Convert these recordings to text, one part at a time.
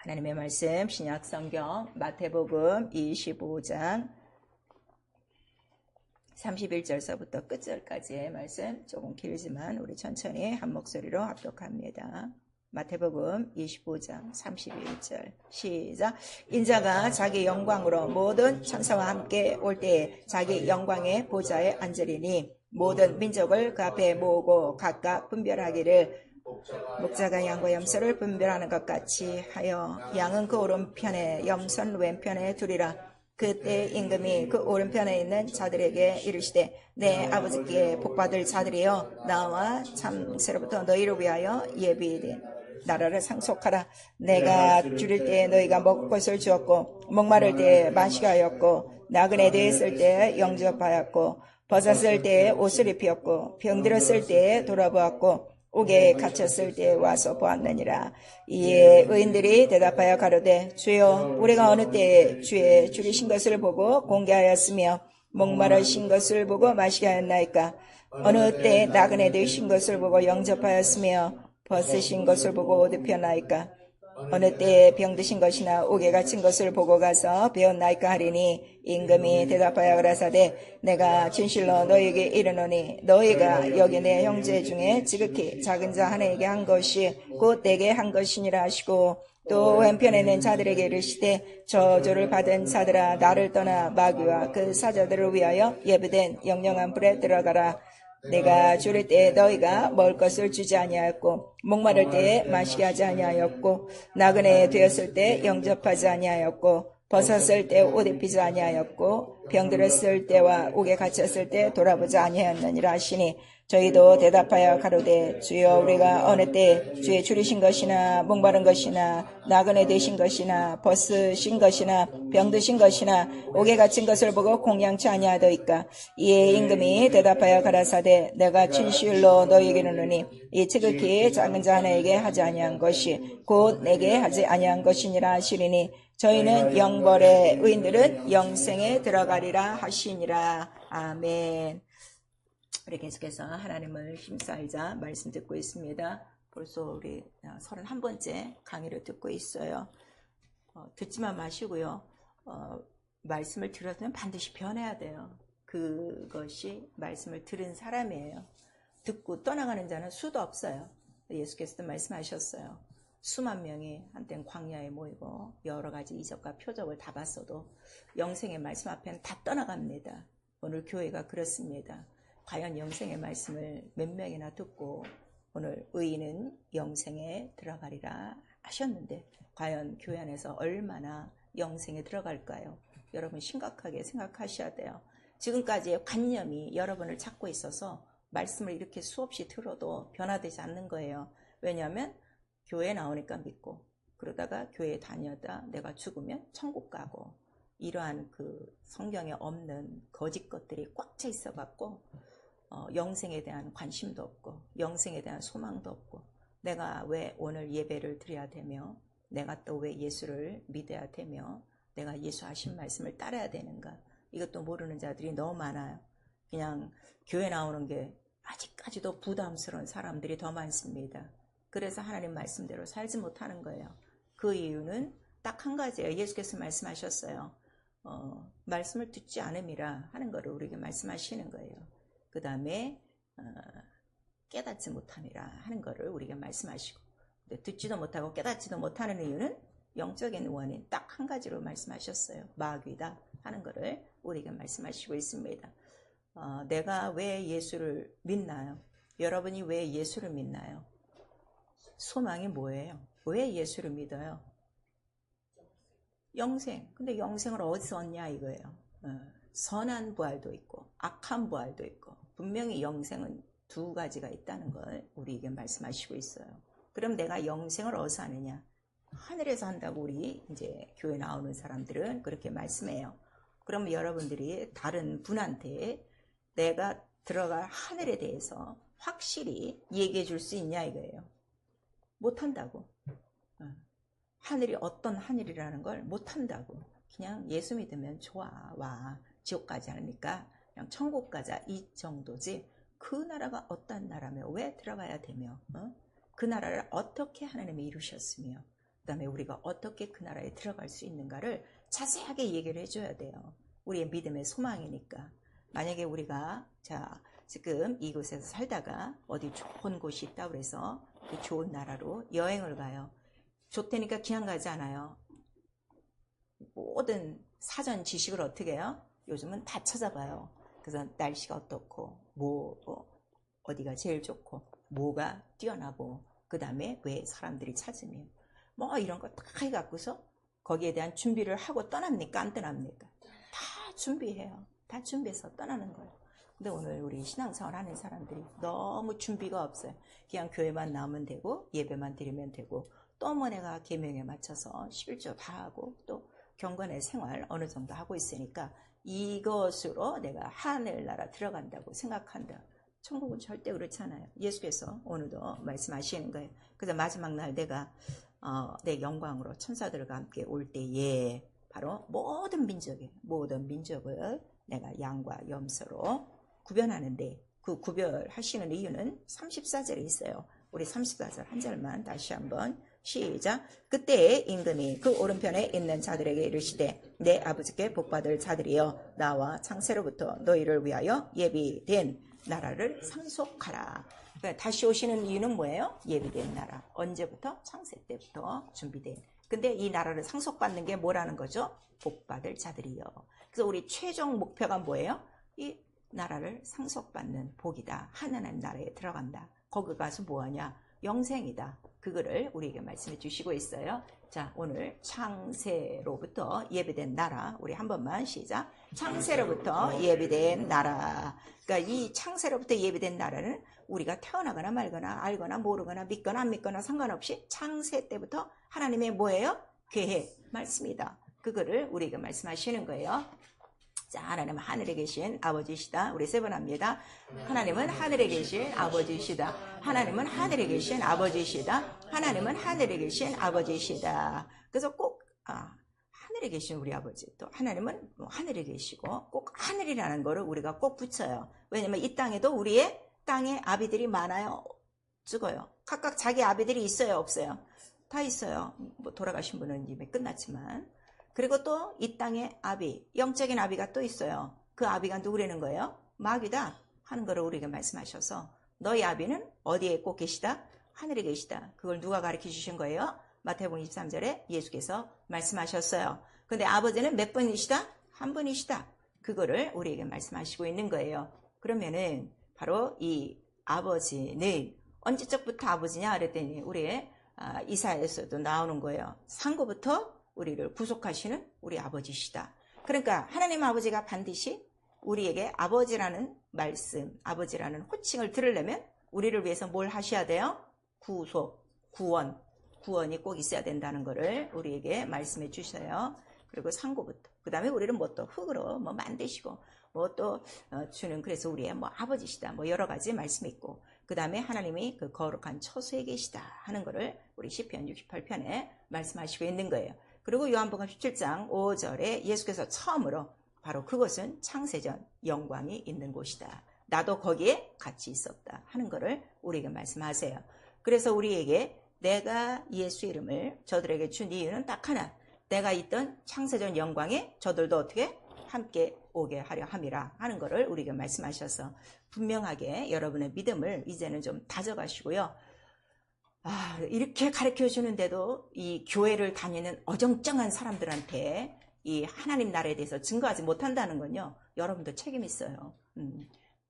하나님의 말씀 신약 성경 마태복음 25장 31절서부터 끝절까지의 말씀, 조금 길지만 우리 천천히 한 목소리로 합독합니다. 마태복음 25장 31절 시작. 인자가 자기 영광으로 모든 천사와 함께 올 때에 자기 영광의 보좌에 앉으리니 모든 민족을 그 앞에 모으고 각각 분별하기를 목자가 양과 염소를 분별하는 것 같이 하여 양은 그 오른편에 염소는 왼편에 두리라. 그때 임금이 그 오른편에 있는 자들에게 이르시되 내 아버지께 복받을 자들이여 나와 참새로부터 너희를 위하여 예비된 나라를 상속하라. 내가 줄일 때 너희가 먹을 것을 주었고 목마를 때 마시게 하였고 나그네 되었을 때 영접하였고 벗었을 때 옷을 입혔고 병들었을 때 돌아보았고 옥에 갇혔을 때 와서 보았느니라. 이에 의인들이 대답하여 가로되 주여 우리가 어느 때에 주의 줄이신 것을 보고 공개하였으며 목마르신 것을 보고 마시게 하였나이까. 어느 때에 나그네 되신 것을 보고 영접하였으며 벗으신 것을 보고 옷 입혔나이까. 어느 때에 병드신 것이나 옥에 갇힌 것을 보고 가서 배웠나이까 하리니 임금이 대답하여 가라사대 내가 진실로 너희에게 이르노니 너희가 여기 내 형제 중에 지극히 작은 자 하나에게 한 것이 곧 내게 한 것이니라 하시고 또 왼편에 있는 자들에게 이르시되 저주를 받은 자들아 나를 떠나 마귀와 그 사자들을 위하여 예비된 영영한 불에 들어가라. 내가 줄일 때에 너희가 먹을 것을 주지 아니하였고 목마를 때에 마시게 하지 아니하였고 나그네 되었을 때 영접하지 아니하였고 벗었을 때 옷 입히지 아니하였고 병들었을 때와 옥에 갇혔을 때 돌아보지 아니하였느니라 하시니 저희도 대답하여 가로되 주여 우리가 어느 때 주의 줄이신 것이나 목마른 것이나 나그네 되신 것이나 벗으신 것이나 병드신 것이나 옥에 갇힌 것을 보고 공양치 아니하더이까. 이에 임금이 대답하여 가라사대 내가 진실로 너희에게 이르노니 이 지극히 작은 자 하나에게 하지 아니한 것이 곧 내게 하지 아니한 것이니라 하시리니 저희는 영벌에 의인들은 영생에 들어가리라 하시니라. 아멘. 우리 계속해서 하나님을 힘쓰자 말씀 듣고 있습니다. 벌써 우리 31번째 강의를 듣고 있어요. 듣지만 마시고요. 말씀을 들었으면 반드시 변해야 돼요. 그것이 말씀을 들은 사람이에요. 듣고 떠나가는 자는 수도 없어요. 예수께서도 말씀하셨어요. 수만 명이 한때는 광야에 모이고 여러 가지 이적과 표적을 다 봤어도 영생의 말씀 앞에는 다 떠나갑니다. 오늘 교회가 그렇습니다. 과연 영생의 말씀을 몇 명이나 듣고 오늘 의인은 영생에 들어가리라 하셨는데 과연 교회 안에서 얼마나 영생에 들어갈까요? 여러분 심각하게 생각하셔야 돼요. 지금까지의 관념이 여러분을 찾고 있어서 말씀을 이렇게 수없이 들어도 변화되지 않는 거예요. 왜냐하면 교회에 나오니까 믿고 그러다가 교회에 다녀다 내가 죽으면 천국 가고 이러한 그 성경에 없는 거짓 것들이 꽉 차 있어 갖고 영생에 대한 관심도 없고 영생에 대한 소망도 없고 내가 왜 오늘 예배를 드려야 되며 내가 또 왜 예수를 믿어야 되며 내가 예수 하신 말씀을 따라야 되는가 이것도 모르는 자들이 너무 많아요. 그냥 교회 나오는 게 아직까지도 부담스러운 사람들이 더 많습니다. 그래서 하나님 말씀대로 살지 못하는 거예요. 그 이유는 딱 한 가지예요. 예수께서 말씀하셨어요. 말씀을 듣지 않음이라 하는 거를 우리에게 말씀하시는 거예요. 그 다음에 깨닫지 못함이라 하는 거를 우리에게 말씀하시고 듣지도 못하고 깨닫지도 못하는 이유는 영적인 원인 딱 한 가지로 말씀하셨어요. 마귀다 하는 거를 우리에게 말씀하시고 있습니다. 내가 왜 예수를 믿나요? 여러분이 왜 예수를 믿나요? 소망이 뭐예요? 왜 예수를 믿어요? 영생. 근데 영생을 어디서 얻냐 이거예요. 선한 부활도 있고 악한 부활도 있고 분명히 영생은 두 가지가 있다는 걸 우리에게 말씀하시고 있어요. 그럼 내가 영생을 어디서 하느냐? 하늘에서 한다고 우리 이제 교회 나오는 사람들은 그렇게 말씀해요. 그러면 여러분들이 다른 분한테 내가 들어갈 하늘에 대해서 확실히 얘기해 줄 수 있냐 이거예요. 못한다고. 하늘이 어떤 하늘이라는 걸 못한다고. 그냥 예수 믿으면 좋아. 와. 지옥 가지 않으니까 그냥 천국 가자 이 정도지 그 나라가 어떤 나라며 왜 들어가야 되며 그 나라를 어떻게 하나님이 이루셨으며 다음에 우리가 어떻게 그 나라에 들어갈 수 있는가를 자세하게 얘기를 해줘야 돼요. 우리의 믿음의 소망이니까. 만약에 우리가 지금 이곳에서 살다가 어디 좋은 곳이 있다고 해서 그 좋은 나라로 여행을 가요. 좋다니까 그냥 가지 않아요. 모든 사전 지식을 어떻게 해요? 요즘은 다 찾아봐요. 그래서 날씨가 어떻고 어디가 제일 좋고 뭐가 뛰어나고 그 다음에 왜 사람들이 찾으며 뭐 이런 거 다 해갖고서 거기에 대한 준비를 하고 떠납니까? 안 떠납니까? 다 준비해요. 다 준비해서 떠나는 거예요. 근데 오늘 우리 신앙생활 하는 사람들이 너무 준비가 없어요. 그냥 교회만 나오면 되고 예배만 드리면 되고 또 뭐 내가 계명에 맞춰서 11조 다 하고 또 경건의 생활 어느 정도 하고 있으니까 이것으로 내가 하늘나라 들어간다고 생각한다. 천국은 절대 그렇지 않아요. 예수께서 오늘도 말씀하시는 거예요. 그래서 마지막 날 내가 내 영광으로 천사들과 함께 올 때에 바로 모든 민족을 내가 양과 염소로 구별하는데 그 구별하시는 이유는 34절에 있어요. 우리 34절 한 절만 다시 한번 시작. 그때에 임금이 그 오른편에 있는 자들에게 이르시되 내 아버지께 복받을 자들이여 나와 창세로부터 너희를 위하여 예비된 나라를 상속하라. 그러니까 다시 오시는 이유는 뭐예요? 예비된 나라. 언제부터? 창세 때부터 준비된. 근데 이 나라를 상속받는 게 뭐라는 거죠? 복받을 자들이요. 그래서 우리 최종 목표가 뭐예요? 이 나라를 상속받는 복이다. 하나님 나라에 들어간다. 거기 가서 뭐하냐? 영생이다. 그거를 우리에게 말씀해 주시고 있어요. 자, 오늘 창세로부터 예비된 나라. 우리 한 번만 시작. 창세로부터 예비된 나라. 그러니까 이 창세로부터 예비된 나라는 우리가 태어나거나 말거나 알거나 모르거나 믿거나 안 믿거나 상관없이 창세 때부터 하나님의 뭐예요? 계획, 말씀이다. 그거를 우리에게 말씀하시는 거예요. 자, 하나님은 하늘에 계신 아버지시다. 우리 세 번 합니다. 하나님은 하늘에 계신 아버지시다. 하나님은 하늘에 계신 아버지시다. 하나님은 하늘에 계신 아버지시다. 그래서 꼭 하늘에 계신 우리 아버지, 또 하나님은 하늘에 계시고 꼭 하늘이라는 거를 우리가 꼭 붙여요. 왜냐면 이 땅에도 우리의 땅에 아비들이 많아요. 죽어요. 각각 자기 아비들이 있어요, 없어요? 다 있어요. 뭐 돌아가신 분은 이미 끝났지만. 그리고 또 이 땅에 아비, 영적인 아비가 또 있어요. 그 아비가 누구라는 거예요? 마귀다 하는 거를 우리에게 말씀하셔서 너희 아비는 어디에 꼭 계시다? 하늘에 계시다. 그걸 누가 가르쳐 주신 거예요? 마태복음 23절에 예수께서 말씀하셨어요. 근데 아버지는 몇 분이시다? 한 분이시다. 그거를 우리에게 말씀하시고 있는 거예요. 그러면은 바로 이 아버지는 언제적부터 아버지냐 그랬더니 우리의 이사야에서도 나오는 거예요. 상고부터 우리를 구속하시는 우리 아버지시다. 그러니까 하나님 아버지가 반드시 우리에게 아버지라는 말씀, 아버지라는 호칭을 들으려면 우리를 위해서 뭘 하셔야 돼요? 구속, 구원이 꼭 있어야 된다는 것을 우리에게 말씀해 주셔요. 그리고 상고부터. 그 다음에 우리는 뭐 또 흙으로 뭐 만드시고 뭐 또 주는 그래서 우리의 뭐 아버지시다. 뭐 여러 가지 말씀이 있고 그 다음에 하나님이 그 거룩한 처소에 계시다 하는 것을 우리 시편 68편에 말씀하시고 있는 거예요. 그리고 요한복음 17장 5절에 예수께서 처음으로 바로 그것은 창세전 영광이 있는 곳이다. 나도 거기에 같이 있었다 하는 것을 우리에게 말씀하세요. 그래서 우리에게 내가 예수 이름을 저들에게 준 이유는 딱 하나. 내가 있던 창세전 영광에 저들도 어떻게 함께 오게 하려 함이라 하는 것을 우리에게 말씀하셔서 분명하게 여러분의 믿음을 이제는 좀 다져가시고요. 이렇게 가르쳐 주는데도 이 교회를 다니는 어정쩡한 사람들한테 이 하나님 나라에 대해서 증거하지 못한다는 건요. 여러분도 책임 있어요.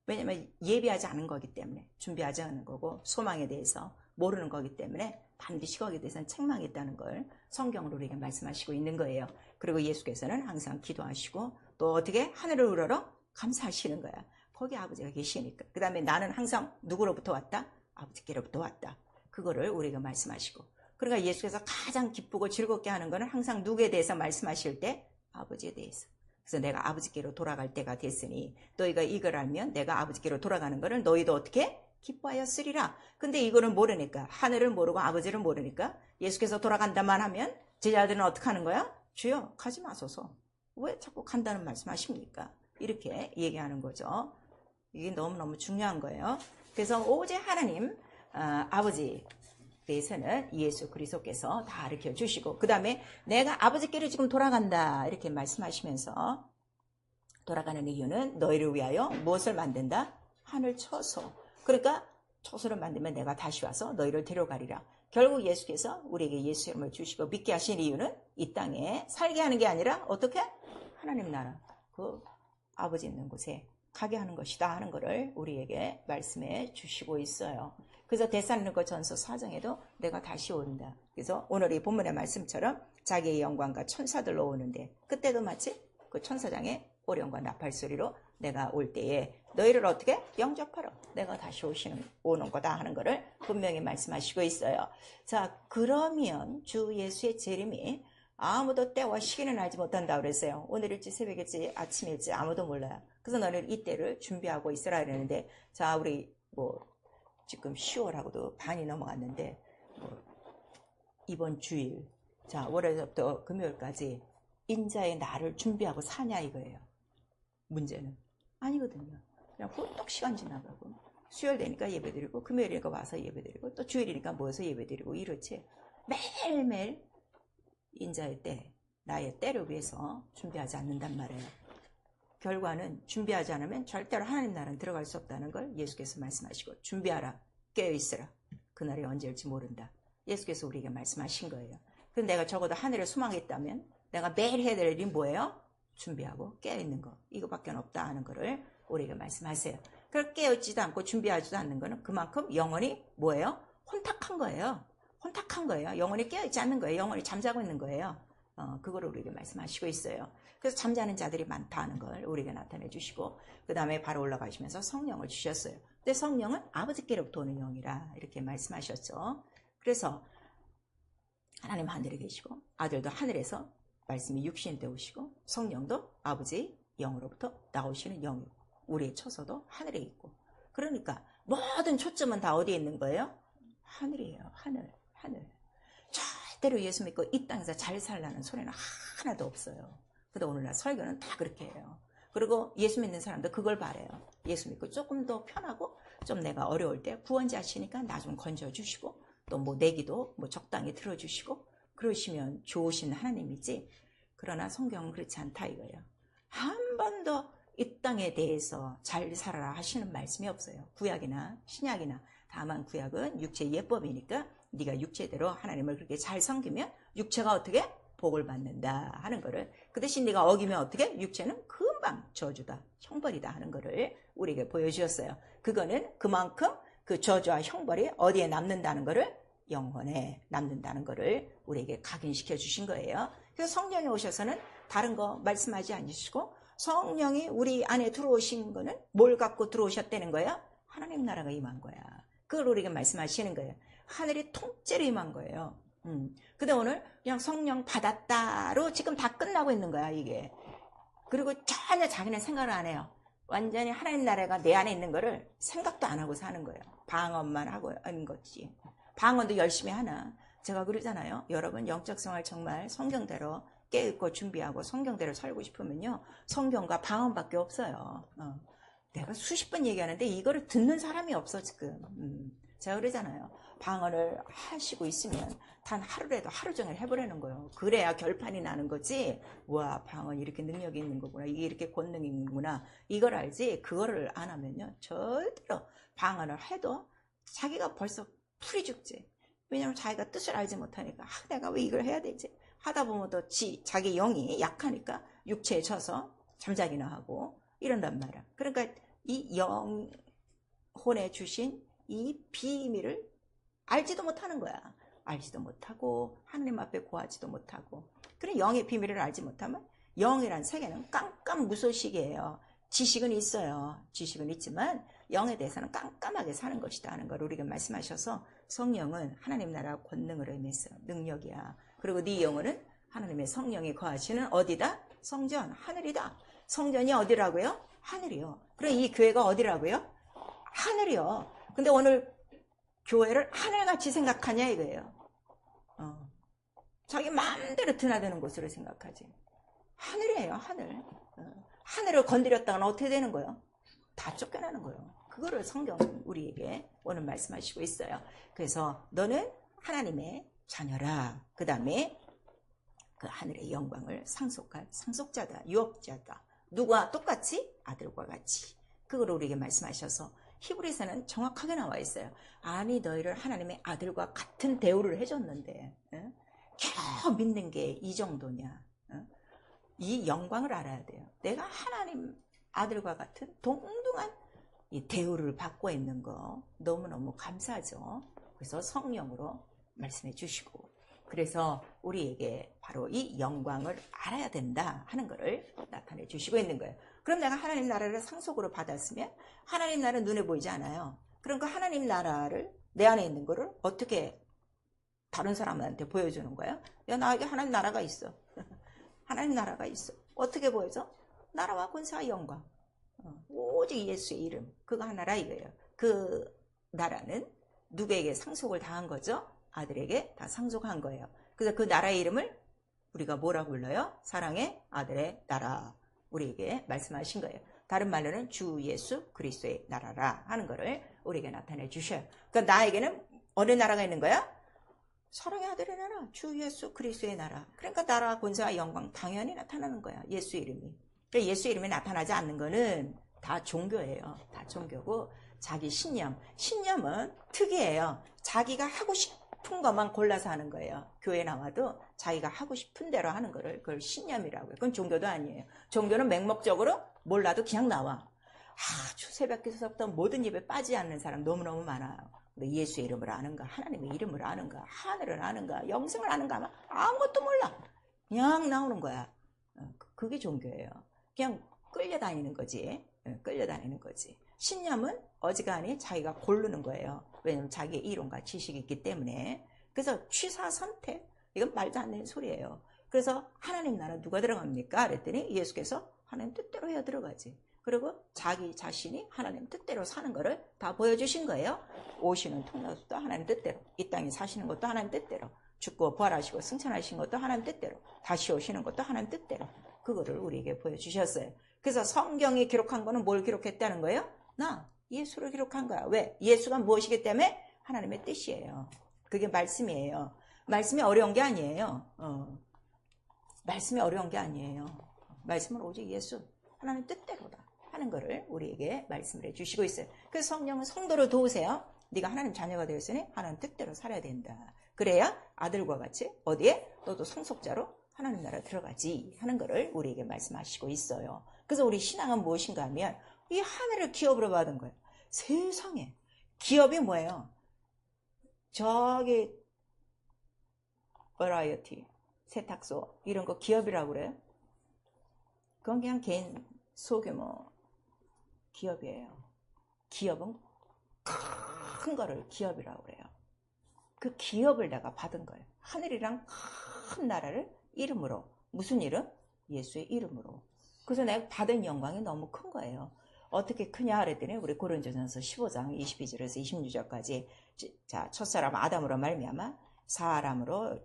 왜냐면 예비하지 않은 거기 때문에 준비하지 않은 거고 소망에 대해서 모르는 거기 때문에 반드시 거기에 대해서는 책망이 있다는 걸 성경으로 우리에게 말씀하시고 있는 거예요. 그리고 예수께서는 항상 기도하시고 또 어떻게 하늘을 우러러 감사하시는 거야. 거기 아버지가 계시니까. 그 다음에 나는 항상 누구로부터 왔다? 아버지께로부터 왔다. 그거를 우리가 말씀하시고. 그러니까 예수께서 가장 기쁘고 즐겁게 하는 거는 항상 누구에 대해서 말씀하실 때? 아버지에 대해서. 그래서 내가 아버지께로 돌아갈 때가 됐으니 너희가 이걸 알면 내가 아버지께로 돌아가는 거를 너희도 어떻게? 기뻐하였으리라. 근데 이거를 모르니까 하늘을 모르고 아버지를 모르니까 예수께서 돌아간다만 하면 제자들은 어떻게 하는 거야? 주여 가지 마소서. 왜 자꾸 간다는 말씀하십니까? 이렇게 얘기하는 거죠. 이게 너무너무 중요한 거예요. 그래서 오직 하나님 아버지 대해서는 예수 그리스도께서 다 가르쳐 주시고, 그 다음에 내가 아버지께로 지금 돌아간다 이렇게 말씀하시면서, 돌아가는 이유는 너희를 위하여 무엇을 만든다? 하늘 처소. 그러니까 처소를 만들면 내가 다시 와서 너희를 데려가리라. 결국 예수께서 우리에게 예수 이름을 주시고 믿게 하신 이유는 이 땅에 살게 하는 게 아니라 어떻게? 하나님 나라, 그 아버지 있는 곳에 가게 하는 것이다 하는 것을 우리에게 말씀해 주시고 있어요. 그래서 데살로니가 전서 4장에도 내가 다시 온다. 그래서 오늘 이 본문의 말씀처럼 자기의 영광과 천사들로 오는데, 그때도 마치 그 천사장의 오령과 나팔 소리로 내가 올 때에 너희를 어떻게 영접하러 내가 다시 오는 거다 하는 것을 분명히 말씀하시고 있어요. 자, 그러면 주 예수의 재림이 아무도 때와 시기는 알지 못한다 그랬어요. 오늘일지 새벽일지 아침일지 아무도 몰라요. 그래서 너는 이때를 준비하고 있으라 그러는데, 자, 우리 지금 10월하고도 반이 넘어갔는데, 이번 주일, 자, 월요일부터 금요일까지 인자의 날을 준비하고 사냐 이거예요. 문제는 아니거든요. 그냥 후딱 시간 지나가고, 수요일 되니까 예배드리고, 금요일이니까 와서 예배드리고, 또 주일이니까 모여서 예배드리고, 이렇지. 매일매일 인자의 때, 나의 때를 위해서 준비하지 않는단 말이에요. 결과는 준비하지 않으면 절대로 하나님 나라는 들어갈 수 없다는 걸 예수께서 말씀하시고, 준비하라, 깨어있으라, 그날이 언제일지 모른다. 예수께서 우리에게 말씀하신 거예요. 그럼 내가 적어도 하늘에 소망이 있다면 내가 매일 해야 될 일이 뭐예요? 준비하고 깨어있는 거, 이거밖에 없다 하는 거를 우리에게 말씀하세요. 그걸 깨어있지도 않고 준비하지도 않는 거는 그만큼 영혼이 뭐예요? 혼탁한 거예요. 혼탁한 거예요. 영혼이 깨어있지 않는 거예요. 영혼이 잠자고 있는 거예요. 그걸 우리에게 말씀하시고 있어요. 그래서 잠자는 자들이 많다는 걸 우리에게 나타내 주시고, 그 다음에 바로 올라가시면서 성령을 주셨어요. 근데 성령은 아버지께로부터 오는 영이라 이렇게 말씀하셨죠. 그래서 하나님 하늘에 계시고, 아들도 하늘에서 말씀이 육신이 되오시고, 성령도 아버지 영으로부터 나오시는 영이고, 우리의 처소도 하늘에 있고, 그러니까 모든 초점은 다 어디에 있는 거예요? 하늘이에요. 하늘. 절대로 예수 믿고 이 땅에서 잘 살라는 소리는 하나도 없어요. 근데 오늘날 설교는 다 그렇게 해요. 그리고 예수 믿는 사람도 그걸 바래요. 예수 믿고 조금 더 편하고, 좀 내가 어려울 때 구원자시니까 나 좀 건져주시고, 또 내 기도 적당히 들어주시고, 그러시면 좋으신 하나님이지. 그러나 성경은 그렇지 않다 이거예요. 한 번도 이 땅에 대해서 잘 살아라 하시는 말씀이 없어요. 구약이나 신약이나. 다만 구약은 육체의 예법이니까 네가 육체대로 하나님을 그렇게 잘 섬기면 육체가 어떻게? 복을 받는다 하는 거를, 그 대신 네가 어기면 어떻게? 육체는 금방 저주다, 형벌이다 하는 거를 우리에게 보여주셨어요. 그거는 그만큼 그 저주와 형벌이 어디에 남는다는 거를, 영혼에 남는다는 거를 우리에게 각인시켜 주신 거예요. 그래서 성령이 오셔서는 다른 거 말씀하지 않으시고, 성령이 우리 안에 들어오신 거는 뭘 갖고 들어오셨다는 거예요? 하나님 나라가 임한 거야. 그걸 우리에게 말씀하시는 거예요. 하늘이 통째로 임한 거예요. 근데 오늘 그냥 성령 받았다로 지금 다 끝나고 있는 거야 이게. 그리고 전혀 자기는 생각을 안 해요. 완전히 하나님 나라가 내 안에 있는 거를 생각도 안 하고 사는 거예요. 방언만 하고 하는 거지. 방언도 열심히 하나. 제가 그러잖아요. 여러분 영적 생활 정말 성경대로 깨있고 준비하고 성경대로 살고 싶으면요, 성경과 방언밖에 없어요. 내가 수십 번 얘기하는데 이거를 듣는 사람이 없어 지금. 제가 그러잖아요. 방언을 하시고 있으면 단 하루라도 하루 종일 해보라는 거예요. 그래야 결판이 나는 거지. 와, 방언이 이렇게 능력이 있는 거구나, 이게 이렇게 권능이 있는구나, 이걸 알지. 그거를 안 하면요 절대로 방언을 해도 자기가 벌써 풀이 죽지. 왜냐면 자기가 뜻을 알지 못하니까, 내가 왜 이걸 해야 되지 하다 보면 또 자기 영이 약하니까 육체에 져서 잠자기나 하고 이런단 말이야. 그러니까 이 영혼에 주신 이 비밀을 알지도 못하는 거야. 알지도 못하고 하나님 앞에 고하지도 못하고. 그런 영의 비밀을 알지 못하면, 영이란 세계는 깜깜무소식이에요. 지식은 있어요. 지식은 있지만 영에 대해서는 깜깜하게 사는 것이다 하는 걸 우리가 말씀하셔서, 성령은 하나님 나라 권능을 의미해서 능력이야. 그리고 네 영혼은 하나님의 성령이 거하시는 어디다? 성전, 하늘이다. 성전이 어디라고요? 하늘이요. 그럼 이 교회가 어디라고요? 하늘이요. 근데 오늘 교회를 하늘같이 생각하냐 이거예요. 자기 마음대로 드나드는 곳으로 생각하지. 하늘이에요, 하늘. 하늘을 건드렸다가는 어떻게 되는 거예요? 다 쫓겨나는 거예요. 그거를 성경은 우리에게 오늘 말씀하시고 있어요. 그래서 너는 하나님의 자녀라. 그 다음에 그 하늘의 영광을 상속할 상속자다, 유업자다. 누구와 똑같이? 아들과 같이. 그걸 우리에게 말씀하셔서 히브리서는 정확하게 나와 있어요. 아니 너희를 하나님의 아들과 같은 대우를 해줬는데 겨우 믿는 게 이 정도냐. 이 영광을 알아야 돼요. 내가 하나님 아들과 같은 동등한 이 대우를 받고 있는 거 너무너무 감사하죠. 그래서 성령으로 말씀해 주시고, 그래서 우리에게 바로 이 영광을 알아야 된다 하는 것을 나타내 주시고 있는 거예요. 그럼 내가 하나님 나라를 상속으로 받았으면 하나님 나라는 눈에 보이지 않아요. 그럼 그 하나님 나라를 내 안에 있는 거를 어떻게 다른 사람한테 보여주는 거예요? 야, 나에게 하나님 나라가 있어. 하나님 나라가 있어. 어떻게 보여줘? 나라와 권세와 영광. 오직 예수의 이름. 그거 하나라 이거예요. 그 나라는 누구에게 상속을 당한 거죠? 아들에게 다 상속한 거예요. 그래서 그 나라의 이름을 우리가 뭐라고 불러요? 사랑의 아들의 나라. 우리에게 말씀하신 거예요. 다른 말로는 주 예수 그리스도의 나라라 하는 거를 우리에게 나타내 주셔요. 그러니까 나에게는 어느 나라가 있는 거야? 사랑의 아들의 나라, 주 예수 그리스도의 나라. 그러니까 나라와 권세와 영광 당연히 나타나는 거야. 예수 이름이. 그러니까 예수 이름이 나타나지 않는 거는 다 종교예요. 다 종교고 자기 신념은 특이해요. 자기가 하고 싶은 것만 골라서 하는 거예요. 교회 나와도 자기가 하고 싶은 대로 하는 거를 그걸 신념이라고요. 그건 종교도 아니에요. 종교는 맹목적으로 몰라도 그냥 나와. 아주 새벽 기도서부터 모든 입에 빠지지 않는 사람 너무너무 많아요. 근데 예수의 이름을 아는가, 하나님의 이름을 아는가, 하늘을 아는가, 영생을 아는가, 아무것도 몰라. 그냥 나오는 거야. 그게 종교예요. 그냥 끌려다니는 거지. 끌려다니는 거지. 신념은 어지간히 자기가 고르는 거예요. 왜냐면 자기의 이론과 지식이 있기 때문에. 그래서 취사 선택, 이건 말도 안 되는 소리예요. 그래서 하나님 나라 누가 들어갑니까? 그랬더니 예수께서 하나님 뜻대로 해야 들어가지. 그리고 자기 자신이 하나님 뜻대로 사는 거를 다 보여주신 거예요. 오시는 통로도 하나님 뜻대로, 이 땅에 사시는 것도 하나님 뜻대로, 죽고 부활하시고 승천하신 것도 하나님 뜻대로, 다시 오시는 것도 하나님 뜻대로, 그거를 우리에게 보여주셨어요. 그래서 성경이 기록한 거는 뭘 기록했다는 거예요? 예수를 기록한 거야. 왜? 예수가 무엇이기 때문에? 하나님의 뜻이에요. 그게 말씀이에요. 말씀이 어려운 게 아니에요. 말씀이 어려운 게 아니에요. 말씀은 오직 예수, 하나님 뜻대로다 하는 거를 우리에게 말씀을 해주시고 있어요. 그래서 성령은 성도를 도우세요. 네가 하나님 자녀가 되었으니 하나님 뜻대로 살아야 된다. 그래야 아들과 같이 어디에? 너도 상속자로 하나님 나라 들어가지 하는 거를 우리에게 말씀하시고 있어요. 그래서 우리 신앙은 무엇인가 하면 이 하늘을 기업으로 받은 거예요. 세상에 기업이 뭐예요? 저기 버라이어티, 세탁소 이런 거 기업이라고 그래요? 그건 그냥 개인 소규모 기업이에요. 기업은 큰 거를 기업이라고 그래요. 그 기업을 내가 받은 거예요. 하늘이랑 큰 나라를 이름으로. 무슨 이름? 예수의 이름으로. 그래서 내가 받은 영광이 너무 큰 거예요. 어떻게 크냐 그랬더니 우리 고린도전서 15장 22절에서 26절까지 자, 첫사람 아담으로 말미암아 사람으로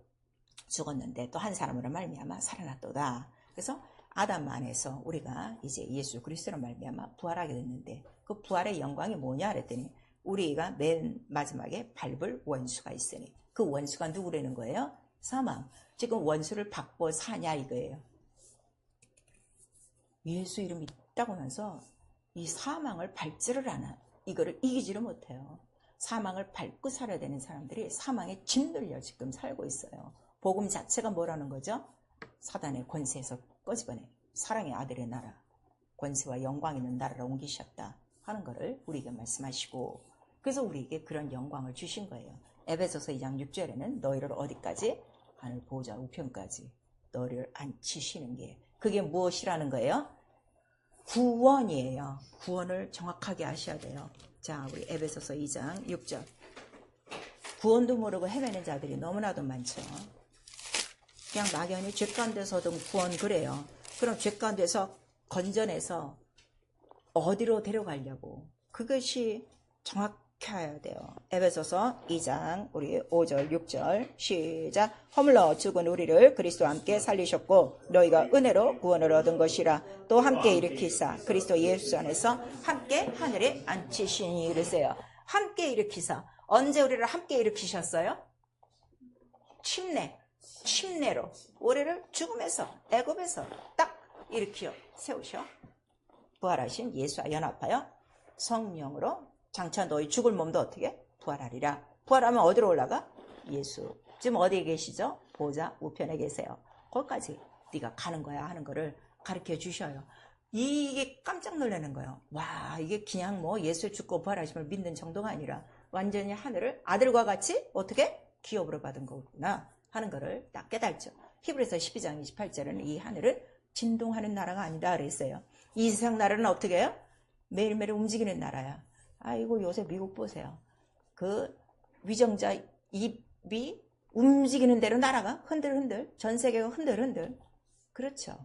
죽었는데 또 한 사람으로 말미암아 살아났도다. 그래서 아담 안에서 우리가 이제 예수 그리스도로 말미암아 부활하게 됐는데 그 부활의 영광이 뭐냐 그랬더니 우리가 맨 마지막에 밟을 원수가 있으니 그 원수가 누구라는 거예요? 사망. 지금 원수를 받고 사냐 이거예요. 예수 이름이 있다고 나서 이 사망을 밟지를 않아. 이거를 이기지를 못해요. 사망을 밟고 살아야 되는 사람들이 사망에 짓눌려 지금 살고 있어요. 복음 자체가 뭐라는 거죠? 사단의 권세에서 꺼집어내 사랑의 아들의 나라, 권세와 영광 있는 나라로 옮기셨다 하는 거를 우리에게 말씀하시고, 그래서 우리에게 그런 영광을 주신 거예요. 에베소서 2장 6절에는 너희를 어디까지? 하늘 보호자 우편까지 너희를 앉히시는 게, 그게 무엇이라는 거예요? 구원이에요. 구원을 정확하게 아셔야 돼요. 자, 우리 에베소서 2장 6절. 구원도 모르고 헤매는 자들이 너무나도 많죠. 그냥 막연히 죄 가운데서도 구원 그래요. 그럼 죄 가운데서 건져내서 어디로 데려가려고. 그것이 정확해야 돼요. 에베소서 2장 우리 5절 6절 시작. 허물러 죽은 우리를 그리스도와 함께 살리셨고 너희가 은혜로 구원을 얻은 것이라. 또 함께 일으키사 그리스도 예수 안에서 함께 하늘에 앉히시니. 이러세요. 함께 일으키사. 언제 우리를 함께 일으키셨어요? 침례로 우리를 죽음에서 애굽에서 딱 일으켜 세우셔 부활하신 예수와 연합하여 성령으로 장차 너희 죽을 몸도 어떻게 부활하리라. 부활하면 어디로 올라가? 예수 지금 어디에 계시죠? 보좌 우편에 계세요. 거기까지 네가 가는 거야 하는 거를 가르쳐 주셔요. 이게 깜짝 놀라는 거예요. 와, 이게 그냥 뭐 예수 죽고 부활하심을 믿는 정도가 아니라 완전히 하늘을 아들과 같이 어떻게 기업으로 받은 거구나 하는 거를 딱 깨달죠. 히브리서 12장 28절은 이 하늘은 진동하는 나라가 아니다 그랬어요. 이 세상 나라는 어떻게 해요? 매일매일 움직이는 나라야. 아이고 요새 미국 보세요. 그 위정자 입이 움직이는 대로 나라가 흔들흔들, 전 세계가 흔들흔들. 그렇죠.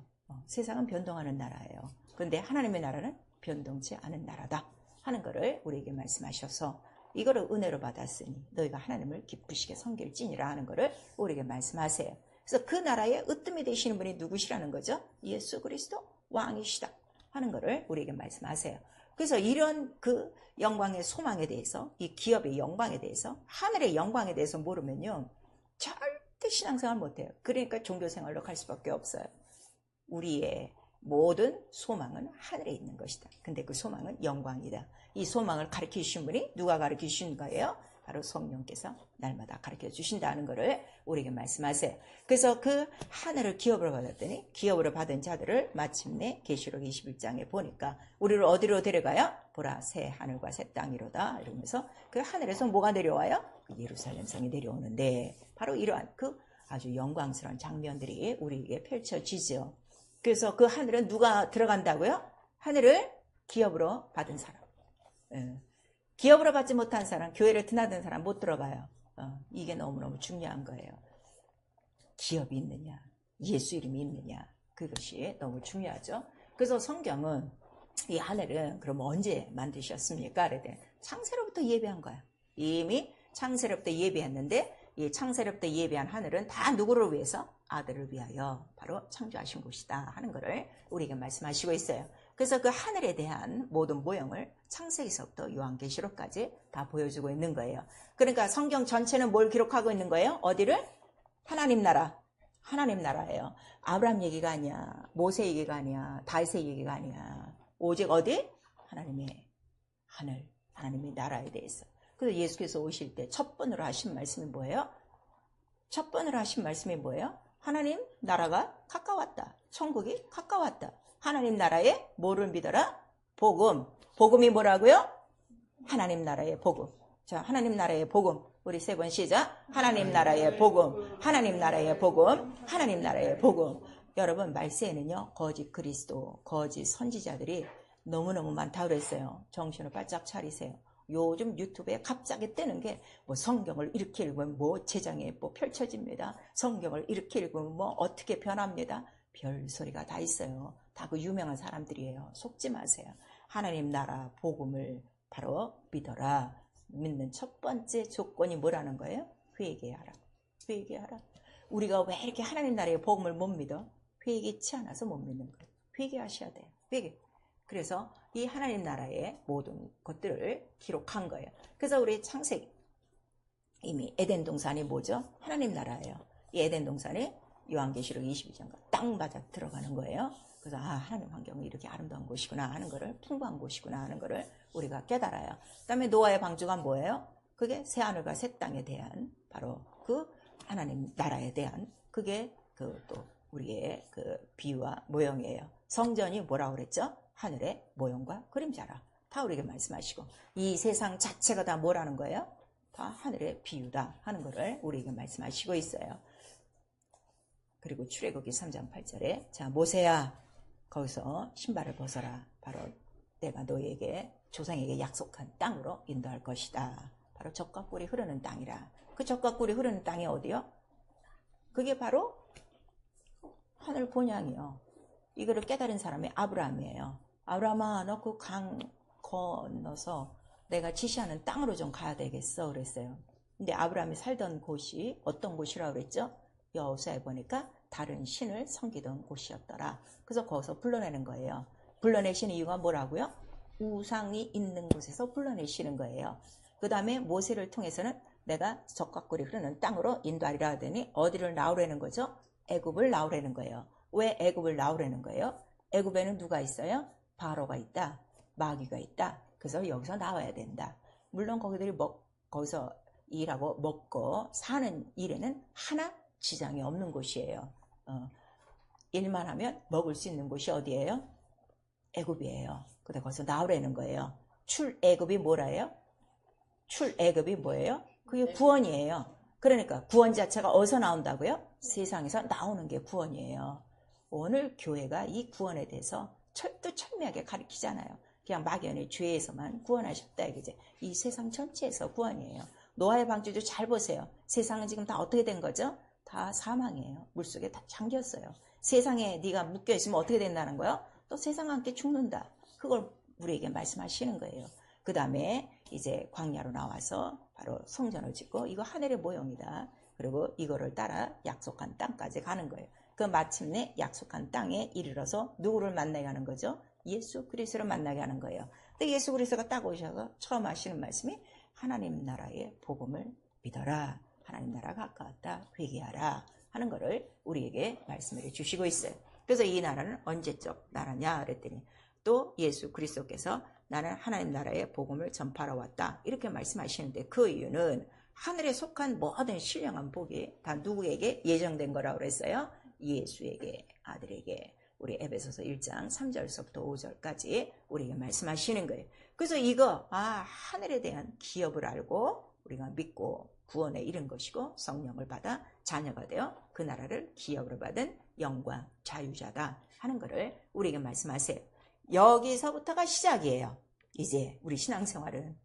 세상은 변동하는 나라예요. 그런데 하나님의 나라는 변동치 않은 나라다 하는 것을 우리에게 말씀하셔서 이거를 은혜로 받았으니 너희가 하나님을 기쁘시게 섬길지니라 하는 것을 우리에게 말씀하세요. 그래서 그 나라의 으뜸이 되시는 분이 누구시라는 거죠? 예수 그리스도 왕이시다 하는 것을 우리에게 말씀하세요. 그래서 이런 그 영광의 소망에 대해서, 이 기업의 영광에 대해서, 하늘의 영광에 대해서 모르면요 절대 신앙생활 못해요. 그러니까 종교생활로 갈 수밖에 없어요. 우리의 모든 소망은 하늘에 있는 것이다. 근데 그 소망은 영광이다. 이 소망을 가르쳐 주신 분이 누가 가르쳐 주신 거예요? 바로 성령께서 날마다 가르쳐 주신다는 것을 우리에게 말씀하세요. 그래서 그 하늘을 기업으로 받았더니 기업으로 받은 자들을 마침내 계시록 21장에 보니까 우리를 어디로 데려가요? 보라 새 하늘과 새 땅이로다 이러면서 그 하늘에서 뭐가 내려와요? 그 예루살렘 성이 내려오는데 바로 이러한 그 아주 영광스러운 장면들이 우리에게 펼쳐지죠. 그래서 그 하늘은 누가 들어간다고요? 하늘을 기업으로 받은 사람. 기업으로 받지 못한 사람, 교회를 드나든 사람 못 들어가요. 이게 너무너무 중요한 거예요. 기업이 있느냐, 예수 이름이 있느냐, 그것이 너무 중요하죠. 그래서 성경은 이 하늘은 그럼 언제 만드셨습니까? 그랬더니 창세로부터 예배한 거야. 이미 창세로부터 예배했는데 이 창세로부터 예배한 하늘은 다 누구를 위해서? 아들을 위하여 바로 창조하신 곳이다 하는 것을 우리에게 말씀하시고 있어요. 그래서 그 하늘에 대한 모든 모형을 창세기서부터 요한계시록까지 다 보여주고 있는 거예요. 그러니까 성경 전체는 뭘 기록하고 있는 거예요? 어디를? 하나님 나라. 하나님 나라예요. 아브라함 얘기가 아니야. 모세 얘기가 아니야. 다윗의 얘기가 아니야. 오직 어디? 하나님의 하늘, 하나님의 나라에 대해서. 그래서 예수께서 오실 때 첫 번으로 하신 말씀이 뭐예요? 첫 번으로 하신 말씀이 뭐예요? 하나님 나라가 가까웠다. 천국이 가까웠다. 하나님 나라에 뭐를 믿어라? 복음. 복음이 뭐라고요? 하나님 나라의 복음. 자, 하나님 나라의 복음. 우리 세 번 시작. 하나님 나라의 복음. 하나님 나라의 복음. 하나님 나라의 복음. 여러분 말세에는요 거짓 그리스도, 거짓 선지자들이 너무너무 많다고 그랬어요. 정신을 바짝 차리세요. 요즘 유튜브에 갑자기 뜨는 게 뭐 성경을 이렇게 읽으면 뭐 재장에 뭐 펼쳐집니다. 성경을 이렇게 읽으면 뭐 어떻게 변합니다. 별소리가 다 있어요. 다 그 유명한 사람들이에요. 속지 마세요. 하나님 나라 복음을 바로 믿어라. 믿는 첫 번째 조건이 뭐라는 거예요? 회개하라. 회개하라. 우리가 왜 이렇게 하나님 나라의 복음을 못 믿어? 회개치 않아서 못 믿는 거예요. 회개하셔야 돼요. 회개. 그래서 이 하나님 나라의 모든 것들을 기록한 거예요. 그래서 우리 창세기 이미 에덴 동산이 뭐죠? 하나님 나라예요. 이 에덴 동산이 요한계시록 22장과 딱 맞아 들어가는 거예요. 그래서 하나님 환경은 이렇게 아름다운 곳이구나 하는 거를, 풍부한 곳이구나 하는 거를 우리가 깨달아요. 그 다음에 노아의 방주가 뭐예요? 그게 새 하늘과 새 땅에 대한 바로 그 하나님 나라에 대한 그게 그 또 우리의 그 비유와 모형이에요. 성전이 뭐라고 그랬죠? 하늘의 모형과 그림자라. 다 우리에게 말씀하시고 이 세상 자체가 다 뭐라는 거예요? 다 하늘의 비유다 하는 거를 우리에게 말씀하시고 있어요. 그리고 출애굽기 3장 8절에 자 모세야 거기서 신발을 벗어라. 바로 내가 너희에게 조상에게 약속한 땅으로 인도할 것이다. 바로 젖과 꿀이 흐르는 땅이라. 그 젖과 꿀이 흐르는 땅이 어디요? 그게 바로 하늘 본향이요. 이거를 깨달은 사람이 아브라함이에요. 아브라함아 너 그 강 건너서 내가 지시하는 땅으로 좀 가야 되겠어 그랬어요. 근데 아브라함이 살던 곳이 어떤 곳이라고 그랬죠? 여호수아에 보니까 다른 신을 섬기던 곳이었더라. 그래서 거기서 불러내는 거예요. 불러내신 이유가 뭐라고요? 우상이 있는 곳에서 불러내시는 거예요. 그 다음에 모세를 통해서는 내가 젖과 꿀이 흐르는 땅으로 인도하리라 하더니 어디를 나오라는 거죠? 애굽을 나오라는 거예요. 왜 애굽을 나오라는 거예요? 애굽에는 누가 있어요? 바로가 있다. 마귀가 있다. 그래서 여기서 나와야 된다. 물론 거기들이 거기서 일하고 먹고 사는 일에는 하나 지장이 없는 곳이에요. 일만 하면 먹을 수 있는 곳이 어디예요? 애굽이에요. 근데 거기서 나오라는 거예요. 출애굽이 뭐라예요? 출애굽이 뭐예요? 그게 구원이에요. 그러니까 구원 자체가 어디서 나온다고요? 세상에서 나오는 게 구원이에요. 오늘 교회가 이 구원에 대해서 철두철미하게 가르치잖아요. 그냥 막연히 죄에서만 구원하셨다 이거지. 이 세상 전체에서 구원이에요. 노아의 방주도 잘 보세요. 세상은 지금 다 어떻게 된 거죠? 다 사망이에요. 물속에 다 잠겼어요. 세상에 네가 묶여있으면 어떻게 된다는 거예요? 또 세상과 함께 죽는다. 그걸 우리에게 말씀하시는 거예요. 그 다음에 이제 광야로 나와서 바로 성전을 짓고 이거 하늘의 모형이다. 그리고 이거를 따라 약속한 땅까지 가는 거예요. 그 마침내 약속한 땅에 이르러서 누구를 만나게 하는 거죠? 예수 그리스도를 만나게 하는 거예요. 근데 예수 그리스도가 딱 오셔서 처음 하시는 말씀이 하나님 나라의 복음을 믿어라. 하나님 나라가 가까웠다. 회개하라. 하는 거를 우리에게 말씀을 주시고 있어요. 그래서 이 나라는 언제적 나라냐 그랬더니 또 예수 그리스도께서 나는 하나님 나라의 복음을 전파하러 왔다. 이렇게 말씀하시는데 그 이유는 하늘에 속한 모든 신령한 복이 다 누구에게 예정된 거라고 그랬어요? 예수에게, 아들에게. 우리 에베소서 1장 3절서부터 5절까지 우리에게 말씀하시는 거예요. 그래서 이거 하늘에 대한 기업을 알고 우리가 믿고 구원에 이른 것이고 성령을 받아 자녀가 되어 그 나라를 기업으로 받은 영광 자유자다 하는 것을 우리에게 말씀하세요. 여기서부터가 시작이에요. 이제 우리 신앙생활은.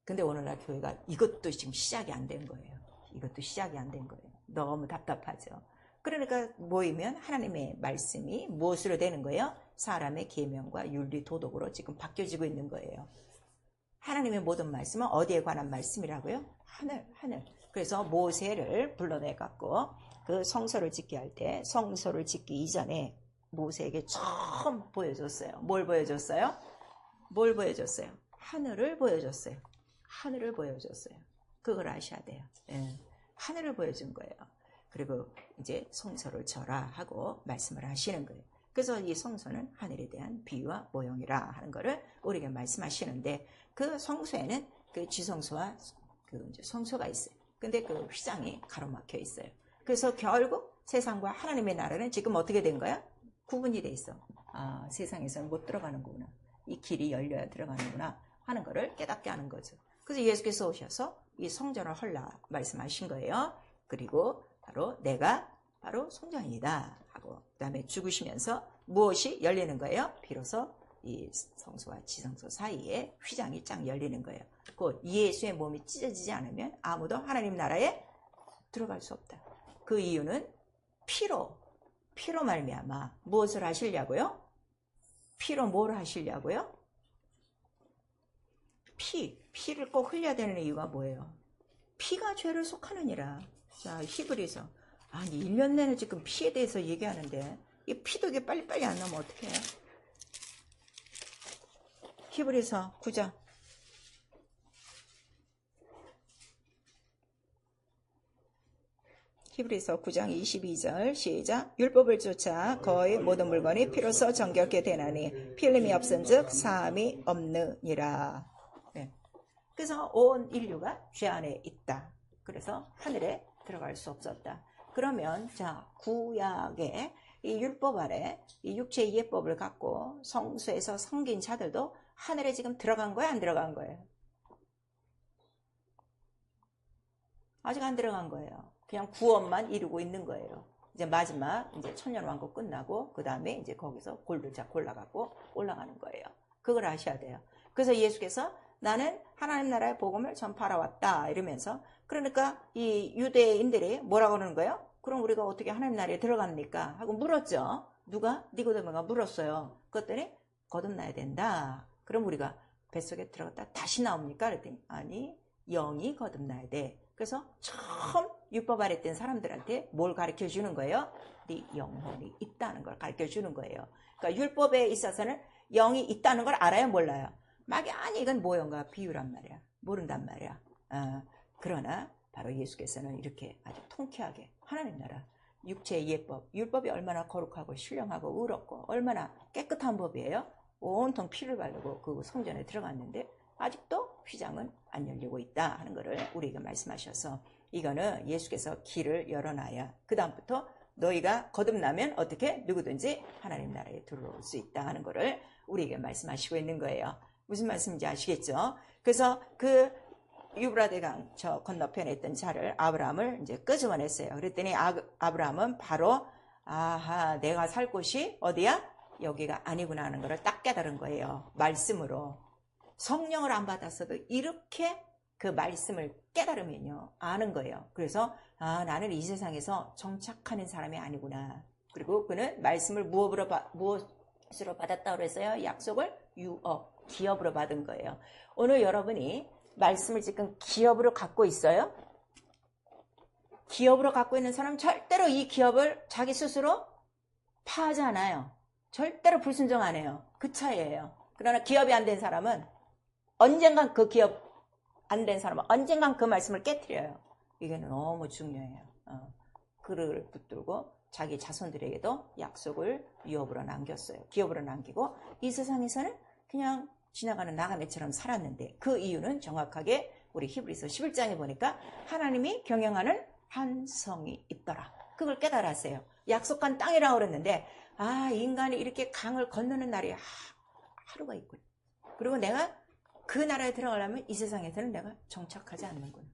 근데 오늘날 교회가 이것도 지금 시작이 안 된 거예요. 이것도 시작이 안 된 거예요. 너무 답답하죠. 그러니까 모이면 하나님의 말씀이 무엇으로 되는 거예요? 사람의 계명과 윤리 도덕으로 지금 바뀌어지고 있는 거예요. 하나님의 모든 말씀은 어디에 관한 말씀이라고요? 하늘. 그래서 모세를 불러내갖고 그 성소를 짓게 할 때 성소를 짓기 이전에 모세에게 처음 보여줬어요. 뭘 보여줬어요? 뭘 보여줬어요? 하늘을 보여줬어요. 하늘을 보여줬어요. 그걸 아셔야 돼요. 예. 하늘을 보여준 거예요. 그리고 이제 성소를 져라 하고 말씀을 하시는 거예요. 그래서 이 성소는 하늘에 대한 비유와 모형이라 하는 거를 우리에게 말씀하시는데 그 성소에는 그 지성소와 그 이제 성소가 있어요. 근데 그 휘장이 가로막혀 있어요. 그래서 결국 세상과 하나님의 나라는 지금 어떻게 된 거야? 구분이 돼 있어. 세상에서는 못 들어가는구나. 이 길이 열려야 들어가는구나 하는 거를 깨닫게 하는 거죠. 그래서 예수께서 오셔서 이 성전을 헐라 말씀하신 거예요. 그리고 바로 내가 바로 성전이다 하고 그 다음에 죽으시면서 무엇이 열리는 거예요? 비로소 이 성소와 지성소 사이에 휘장이 쫙 열리는 거예요. 곧 예수의 몸이 찢어지지 않으면 아무도 하나님 나라에 들어갈 수 없다. 그 이유는 피로 말미암아 무엇을 하시려고요? 피로 뭘 하시려고요? 피를 꼭 흘려야 되는 이유가 뭐예요? 피가 죄를 속하느니라. 자, 히브리서 1년 내내 지금 피에 대해서 얘기하는데 이 피도 이게 빨리빨리 안 나오면 어떡해? 히브리서 9장 히브리서 9장 22절 시작. 율법을 쫓아 거의 모든 물건이 피로써 정결케 되나니 피 흘림이 없은즉 사함이 없느니라. 네. 그래서 온 인류가 죄 안에 있다. 그래서 하늘에 들어갈 수 없었다. 그러면 자 구약의 이 율법 아래 이 육체의 예법을 갖고 성소에서 섬긴 자들도 하늘에 지금 들어간 거야, 안 들어간 거예요? 아직 안 들어간 거예요. 그냥 구원만 이루고 있는 거예요. 이제 마지막 이제 천년왕국 끝나고 그 다음에 이제 거기서 골을 잡고 올라가는 거예요. 그걸 아셔야 돼요. 그래서 예수께서 나는 하나님 나라의 복음을 전파하러 왔다 이러면서 그러니까 이 유대인들이 뭐라고 그러는 거예요? 그럼 우리가 어떻게 하나님 나라에 들어갑니까? 하고 물었죠. 누가? 니고데모가 물었어요. 그랬더니 거듭나야 된다. 그럼 우리가 뱃속에 들어갔다 다시 나옵니까? 그랬더니 아니 영이 거듭나야 돼. 그래서 처음 율법 아래 있던 사람들한테 뭘 가르쳐 주는 거예요? 네 영혼이 있다는 걸 가르쳐 주는 거예요. 그러니까 율법에 있어서는 영이 있다는 걸 알아요? 몰라요? 막연히 이건 모형과 비유란 말이야. 모른단 말이야. 그러나 바로 예수께서는 이렇게 아주 통쾌하게 하나님 나라, 육체의 예법, 율법이 얼마나 거룩하고 신령하고 의롭고 얼마나 깨끗한 법이에요. 온통 피를 바르고 그 성전에 들어갔는데 아직도 휘장은 안 열리고 있다 하는 것을 우리에게 말씀하셔서, 이거는 예수께서 길을 열어놔야 그 다음부터 너희가 거듭나면 어떻게 누구든지 하나님 나라에 들어올 수 있다 하는 것을 우리에게 말씀하시고 있는 거예요. 무슨 말씀인지 아시겠죠? 그래서 그 유브라데강 저 건너편에 있던 자를, 아브라함을 이제 끄집어냈어요. 그랬더니 아브라함은 바로 아하, 내가 살 곳이 어디야? 여기가 아니구나 하는 것을 딱 깨달은 거예요. 말씀으로. 성령을 안 받았어도 이렇게 그 말씀을 깨달으면요, 아는 거예요. 그래서 나는 이 세상에서 정착하는 사람이 아니구나. 그리고 그는 말씀을 무엇으로 받았다고 그랬어요? 약속을 유업, 기업으로 받은 거예요. 오늘 여러분이 말씀을 지금 기업으로 갖고 있어요? 기업으로 갖고 있는 사람은 절대로 이 기업을 자기 스스로 파하지 않아요. 절대로 불순종 안 해요. 그 차이예요. 그러나 기업이 안 된 사람은 언젠간 그 기업 안 된 사람은 언젠간 그 말씀을 깨트려요. 이게 너무 중요해요. 그를 붙들고 자기 자손들에게도 약속을 유업으로 남겼어요. 기업으로 남기고 이 세상에서는 그냥 지나가는 나그네처럼 살았는데, 그 이유는 정확하게 우리 히브리서 11장에 보니까 하나님이 경영하는 한 성이 있더라. 그걸 깨달았어요. 약속한 땅이라고 그랬는데 인간이 이렇게 강을 건너는 날이 하루가 있군. 그리고 내가 그 나라에 들어가려면 이 세상에서는 내가 정착하지 않는구나.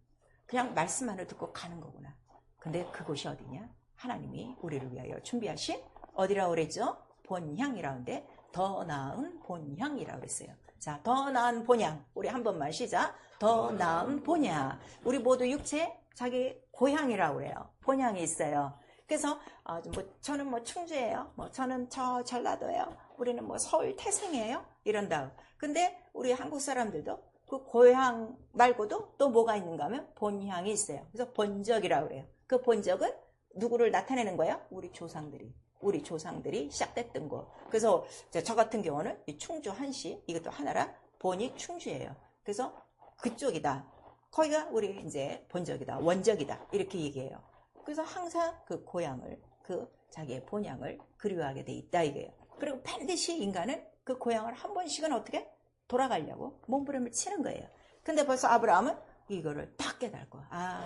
그냥 말씀만을 듣고 가는 거구나. 근데 그곳이 어디냐? 하나님이 우리를 위하여 준비하신 어디라고 그랬죠? 본향이라고 하는데 더 나은 본향이라고 그랬어요. 자, 더 나은 본향. 우리 한 번만 시작. 더 나은 본향. 우리 모두 육체 자기 고향이라고 그래요. 본향이 있어요. 그래서 저는 충주예요. 저는 저 전라도예요. 우리는 서울 태생이에요. 이런다. 근데 우리 한국 사람들도 그 고향 말고도 또 뭐가 있는가 하면 본향이 있어요. 그래서 본적이라고 그래요. 그 본적은 누구를 나타내는 거예요? 우리 조상들이 시작됐던 곳. 그래서 저 같은 경우는 이 충주 한시, 이것도 하나라 본이 충주예요. 그래서 그쪽이다. 거기가 우리 이제 본적이다, 원적이다, 이렇게 얘기해요. 그래서 항상 그 고향을, 그 자기의 본향을 그리워하게 돼 있다 이거예요. 그리고 반드시 인간은 그 고향을 한 번씩은 어떻게 돌아가려고 몸부림을 치는 거예요. 근데 벌써 아브라함은 이거를 딱 깨달고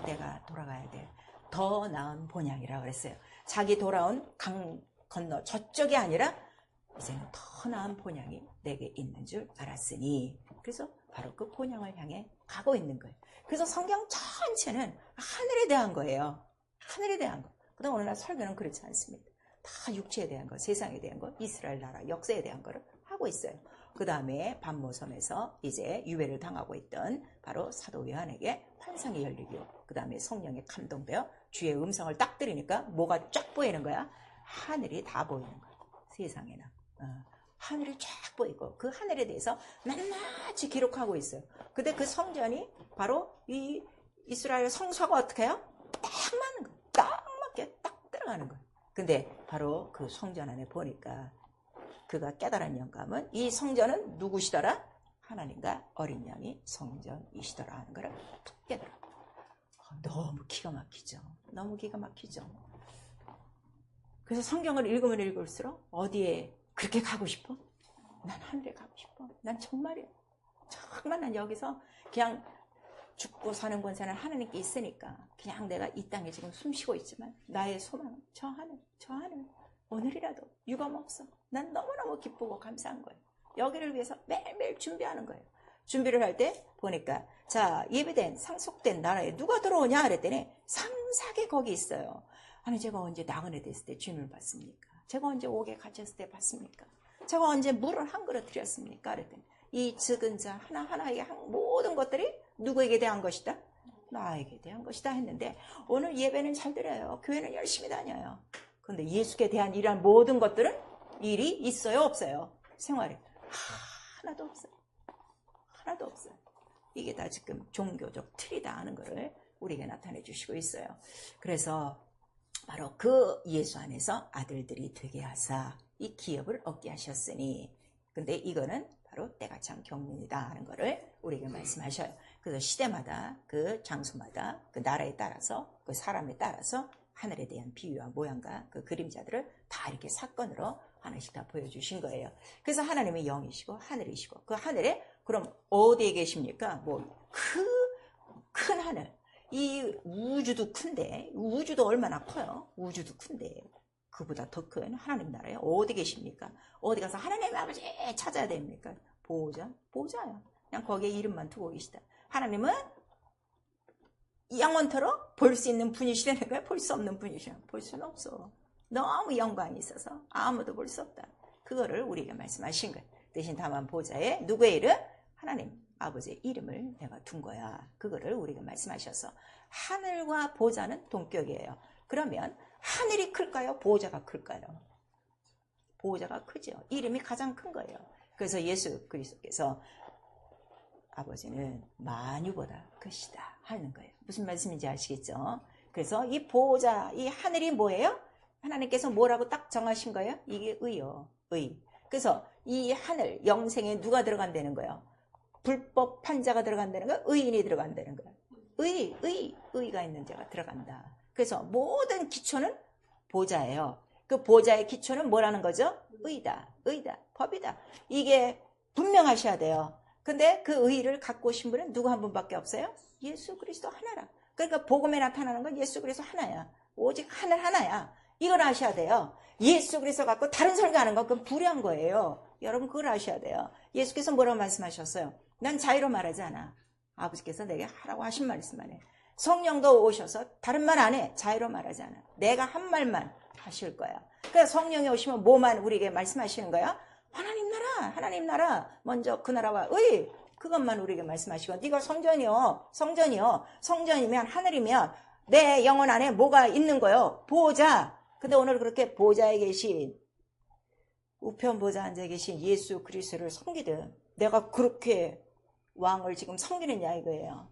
내가 돌아가야 돼. 더 나은 본향이라고 그랬어요. 자기 돌아온 강 건너 저쪽이 아니라 이제는 더 나은 본향이 내게 있는 줄 알았으니, 그래서 바로 그 본향을 향해 가고 있는 거예요. 그래서 성경 전체는 하늘에 대한 거예요. 하늘에 대한 거. 그다음 오늘날 설교는 그렇지 않습니다. 다 육체에 대한 거, 세상에 대한 거, 이스라엘 나라 역사에 대한 거를 하고 있어요. 그 다음에 반모섬에서 이제 유배를 당하고 있던 바로 사도 요한에게 환상이 열리고, 그 다음에 성령에 감동되어 주의 음성을 딱 들으니까 뭐가 쫙 보이는 거야? 하늘이 다 보이는 거야. 세상에는 하늘이 쫙 보이고 그 하늘에 대해서 낱낱이 기록하고 있어요. 근데 그 성전이 바로 이 이스라엘 성소가 어떻게 해요? 딱 맞는 거예요. 딱 맞게 딱 들어가는 거예요. 근데 바로 그 성전 안에 보니까 그가 깨달은 영감은 이 성전은 누구시더라? 하나님과 어린 양이 성전이시더라 하는 거를 딱 깨달아. 너무 기가 막히죠. 너무 기가 막히죠. 그래서 성경을 읽으면 읽을수록 어디에 그렇게 가고 싶어? 난 하늘에 가고 싶어. 난 정말 난 여기서 그냥 죽고 사는 권세는 하나님께 있으니까 그냥 내가 이 땅에 지금 숨쉬고 있지만 나의 소망은 저 하늘 오늘이라도 유감 없어. 난 너무너무 기쁘고 감사한 거예요. 여기를 위해서 매일매일 준비하는 거예요. 준비를 할 때 보니까 자, 예배된 상속된 나라에 누가 들어오냐 그랬더니 상삭이 거기 있어요. 아니 제가 언제 나그네 됐을 때 주님을 봤습니까? 제가 언제 옥에 갇혔을 때 봤습니까? 제가 언제 물을 한 그릇 드렸습니까? 그랬더니 이 적은 자 하나하나에게 모든 것들이 누구에게 대한 것이다? 나에게 대한 것이다 했는데 오늘 예배는 잘 드려요. 교회는 열심히 다녀요. 그런데 예수께 대한 이러한 모든 것들은 일이 있어요? 없어요? 생활에 하나도 없어요. 하나도 없어요. 이게 다 지금 종교적 틀이다 하는 것을 우리에게 나타내 주시고 있어요. 그래서 바로 그 예수 안에서 아들들이 되게 하사 이 기업을 얻게 하셨으니, 근데 이거는 바로 때가 참 경륜이다 하는 것을 우리에게 말씀하셔요. 그래서 시대마다 그 장소마다 그 나라에 따라서 그 사람에 따라서 하늘에 대한 비유와 모양과 그 그림자들을 다 이렇게 사건으로 하나씩 다 보여주신 거예요. 그래서 하나님의 영이시고 하늘이시고 그 하늘에 그럼 어디에 계십니까? 뭐 큰 하늘. 이 우주도 큰데 우주도 얼마나 커요? 우주도 큰데 그보다 더 큰 하나님 나라에 어디 계십니까? 어디 가서 하나님 아버지 찾아야 됩니까? 보호자요. 그냥 거기에 이름만 두고 계시다. 하나님은 영원토록 볼 수 있는 분이시라는 거야? 볼 수 없는 분이시라. 볼 수는 없어. 너무 영광이 있어서 아무도 볼 수 없다. 그거를 우리에게 말씀하신 거예요. 대신 다만 보좌에 누구의 이름? 하나님 아버지의 이름을 내가 둔 거야. 그거를 우리가 말씀하셔서 하늘과 보좌는 동격이에요. 그러면 하늘이 클까요? 보좌가 클까요? 보좌가 크죠. 이름이 가장 큰 거예요. 그래서 예수 그리스도께서 아버지는 만유보다 크시다 하는 거예요. 무슨 말씀인지 아시겠죠? 그래서 이 보좌, 이 하늘이 뭐예요? 하나님께서 뭐라고 딱 정하신 거예요? 이게 의요. 의. 그래서 이 하늘 영생에 누가 들어간다는 거예요? 불법 판자가 들어간다는 거예요? 의인이 들어간다는 거예요? 의가 있는 자가 들어간다. 그래서 모든 기초는 보좌예요. 그 보좌의 기초는 뭐라는 거죠? 의다, 법이다. 이게 분명하셔야 돼요. 근데 그 의를 갖고 오신 분은 누구 한 분밖에 없어요? 예수 그리스도 하나라. 그러니까 복음에 나타나는 건 예수 그리스도 하나야. 오직 하늘 하나야. 이걸 아셔야 돼요. 예수 그리스도 갖고 다른 설교하는 건 그건 불의한 거예요. 여러분 그걸 아셔야 돼요. 예수께서 뭐라고 말씀하셨어요? 난 자유로 말하지 않아. 아버지께서 내게 하라고 하신 말씀만 해. 성령도 오셔서 다른 말 안 해. 자유로 말하지 않아. 내가 한 말만 하실 거야. 그러니까 성령이 오시면 뭐만 우리에게 말씀하시는 거야? 하나님 나라. 먼저 그 나라와 의. 그것만 우리에게 말씀하시고 네가 성전이면 하늘이면 내 영혼 안에 뭐가 있는 거요? 보호자. 근데 오늘 그렇게 보호자에 계신 우편 보좌 앉아 계신 예수 그리스도를 섬기든 내가 그렇게 왕을 지금 섬기느냐 이거예요.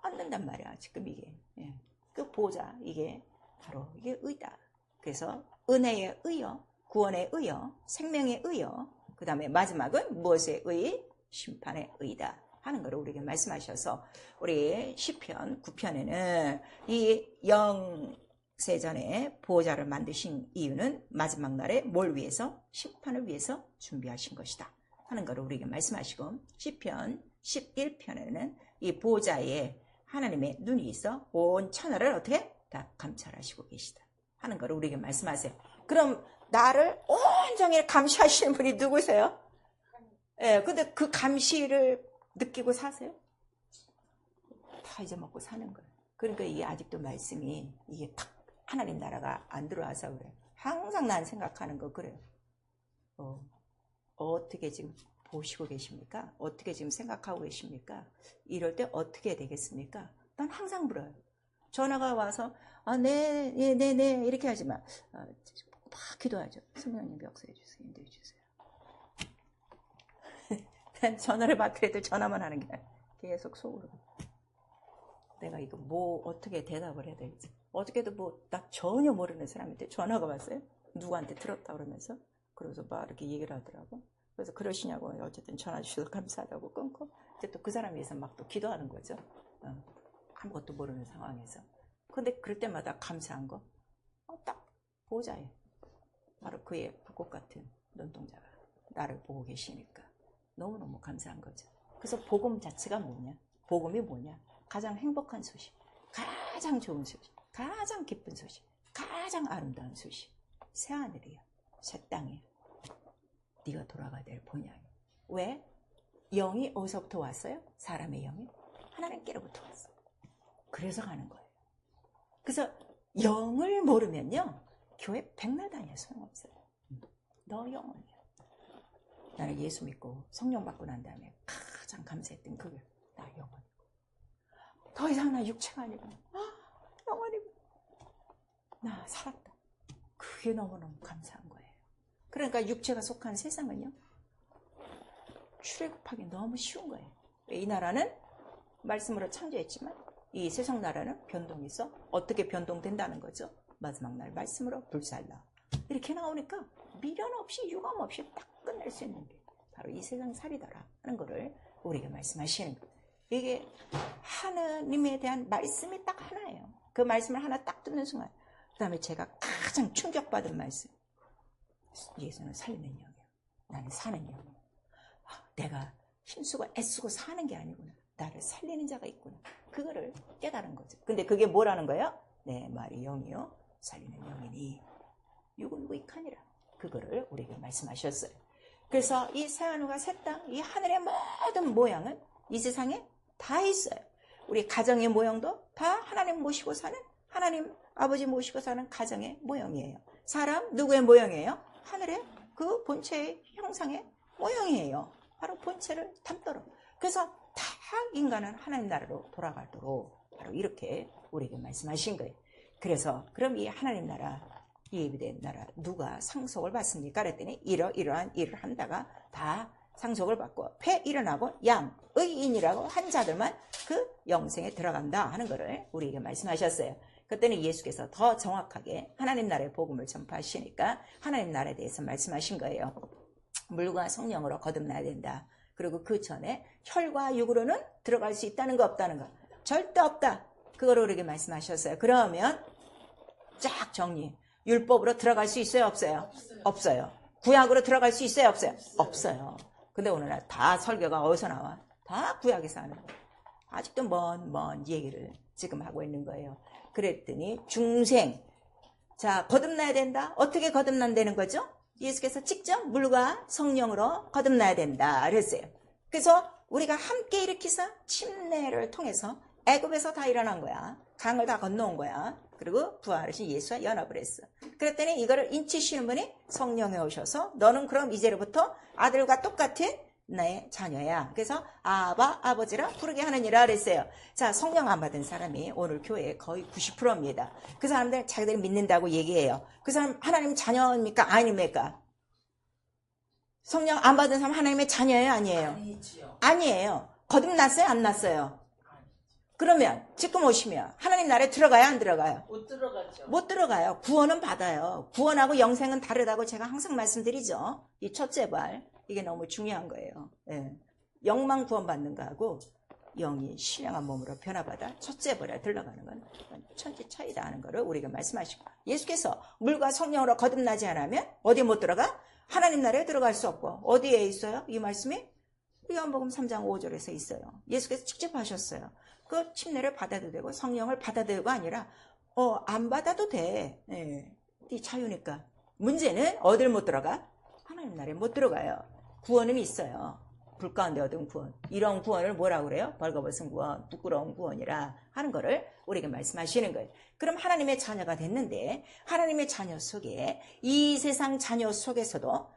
안 된단 말이야 지금 이게. 예. 그 보호자 이게 바로 이게 의다. 그래서 은혜의 의요, 구원의 의요, 생명의 의요. 그 다음에 마지막은 무엇의 의? 심판의 의다 하는 걸 우리에게 말씀하셔서 우리 시편 9편에는 이 영세전에 보호자를 만드신 이유는 마지막 날에 뭘 위해서? 심판을 위해서 준비하신 것이다 하는 걸 우리에게 말씀하시고 시편 11편에는 이 보호자에 하나님의 눈이 있어 온 천하를 어떻게? 다 감찰하시고 계시다 하는 걸 우리에게 말씀하세요. 그럼 나를 온종일 감시하시는 분이 누구세요? 예, 근데 그 감시를 느끼고 사세요? 다 잊어먹고 사는 거예요. 그러니까 이게 아직도 말씀이 이게 탁 하나님 나라가 안 들어와서 그래요. 항상 난 생각하는 거 그래요. 어떻게 지금 보시고 계십니까? 어떻게 지금 생각하고 계십니까? 이럴 때 어떻게 되겠습니까? 난 항상 물어요. 전화가 와서 네 이렇게 하지만 막 기도하죠. 성령님 역사해 주세요. 인도해 주세요. 전화를 받더라도 전화만 하는 게 아니라 계속 속으로 내가 이거 뭐 어떻게 대답을 해야 될지 어떻게도 뭐 나 전혀 모르는 사람한테 전화가 왔어요. 누구한테 들었다 그러면서 그래서 막 이렇게 얘기를 하더라고. 그래서 그러시냐고 어쨌든 전화 주셔서 감사하다고 끊고 이제 또 그 사람 위해서 막 또 기도하는 거죠. 아무것도 모르는 상황에서. 근데 그럴 때마다 감사한 거 딱 보호자예요. 바로 그의 불꽃 같은 눈동자가 나를 보고 계시니까 너무너무 감사한 거죠. 그래서 복음 자체가 뭐냐? 복음이 뭐냐? 가장 행복한 소식, 가장 좋은 소식, 가장 기쁜 소식, 가장 아름다운 소식. 새 하늘이에요. 새 땅이에요. 네가 돌아가야 될 본향이. 왜? 영이 어디서부터 왔어요? 사람의 영이? 하나님께로부터 왔어요. 그래서 가는 거예요. 그래서 영을 모르면요. 교회 백날 다녀 소용없어요. 너 영혼이야. 나는 예수 믿고 성령 받고 난 다음에 가장 감사했던 그게 나 영혼이고 더 이상 나 육체가 아니고 영혼이고 나 살았다. 그게 너무너무 감사한 거예요. 그러니까 육체가 속한 세상은요 출애굽하기 너무 쉬운 거예요. 이 나라는 말씀으로 창조했지만 이 세상 나라는 변동이 있어. 어떻게 변동된다는 거죠? 마지막 날 말씀으로 불살라. 이렇게 나오니까 미련 없이 유감 없이 딱 끝낼 수 있는 게 바로 이 세상 살이더라 하는 거를 우리에게 말씀하시는 거예요. 이게 하나님에 대한 말씀이 딱 하나예요. 그 말씀을 하나 딱 듣는 순간, 그 다음에 제가 가장 충격받은 말씀, 예수는 살리는 영이에요. 나는 사는 영이에요. 내가 힘쓰고 애쓰고 사는 게 아니구나. 나를 살리는 자가 있구나. 그거를 깨달은 거죠. 근데 그게 뭐라는 거예요? 내 말이 영이요 살리는 영이니 육은 무익하니라. 그거를 우리에게 말씀하셨어요. 그래서 이 새하늘과 새 땅, 이 하늘의 모든 모양은 이 세상에 다 있어요. 우리 가정의 모형도 다 하나님 모시고 사는, 하나님 아버지 모시고 사는 가정의 모형이에요. 사람 누구의 모형이에요? 하늘의 그 본체의 형상의 모형이에요. 바로 본체를 담도록. 그래서 다 인간은 하나님 나라로 돌아가도록 바로 이렇게 우리에게 말씀하신 거예요. 그래서 그럼 이 하나님 나라, 이 예비된 나라 누가 상속을 받습니까? 그랬더니 이러한 일을 한다가 다 상속을 받고 폐 일어나고 양 의인이라고 한 자들만 그 영생에 들어간다 하는 것을 우리에게 말씀하셨어요. 그때는 예수께서 더 정확하게 하나님 나라의 복음을 전파하시니까 하나님 나라에 대해서 말씀하신 거예요. 물과 성령으로 거듭나야 된다. 그리고 그 전에 혈과 육으로는 들어갈 수 있다는 거 없다는 거 절대 없다. 그걸 우리에게 말씀하셨어요. 그러면 쫙 정리. 율법으로 들어갈 수 있어요? 없어요? 없어요. 구약으로 들어갈 수 있어요? 없어요? 없어요. 근데 오늘날 다 설교가 어디서 나와? 다 구약에서 하는 거예요. 아직도 먼 얘기를 지금 하고 있는 거예요. 그랬더니 중생. 자, 거듭나야 된다. 어떻게 거듭난다는 거죠? 예수께서 직접 물과 성령으로 거듭나야 된다 그랬어요. 그래서 우리가 함께 일으키사 침례를 통해서 애굽에서 다 일어난 거야. 강을 다 건너온 거야. 그리고 부활하신 예수와 연합을 했어. 그랬더니 이거를 인치시는 분이 성령에 오셔서 너는 그럼 이제로부터 아들과 똑같은 나의 자녀야. 그래서 아바 아버지라 부르게 하느니라 그랬어요. 자, 성령 안 받은 사람이 오늘 교회에 거의 90%입니다. 그 사람들 자기들이 믿는다고 얘기해요. 그 사람 하나님 자녀입니까? 아닙니까? 성령 안 받은 사람 하나님의 자녀예요? 아니에요? 아니에요. 거듭났어요? 안 났어요? 그러면 지금 오시면 하나님 나라에 들어가요? 안 들어가요? 못 들어가죠. 못 들어가요. 구원은 받아요. 구원하고 영생은 다르다고 제가 항상 말씀드리죠. 이 첫째 발, 이게 너무 중요한 거예요. 예. 영만 구원받는 거하고 영이 신령한 몸으로 변화받아 첫째 발에 들어가는 건 천지 차이다 하는 거를 우리가 말씀하시고, 예수께서 물과 성령으로 거듭나지 않으면 어디 못 들어가? 하나님 나라에 들어갈 수 없고. 어디에 있어요? 이 말씀이 요한복음 3장 5절에서 있어요. 예수께서 직접 하셨어요. 그 침례를 받아도 되고 성령을 받아도 되고 아니라 안 받아도 돼. 네 자유니까. 문제는 어딜 못 들어가? 하나님 나라에 못 들어가요. 구원은 있어요. 불 가운데 얻은 구원. 이런 구원을 뭐라고 그래요? 벌거벗은 구원, 부끄러운 구원이라 하는 거를 우리에게 말씀하시는 거예요. 그럼 하나님의 자녀가 됐는데 하나님의 자녀 속에 이 세상 자녀 속에서도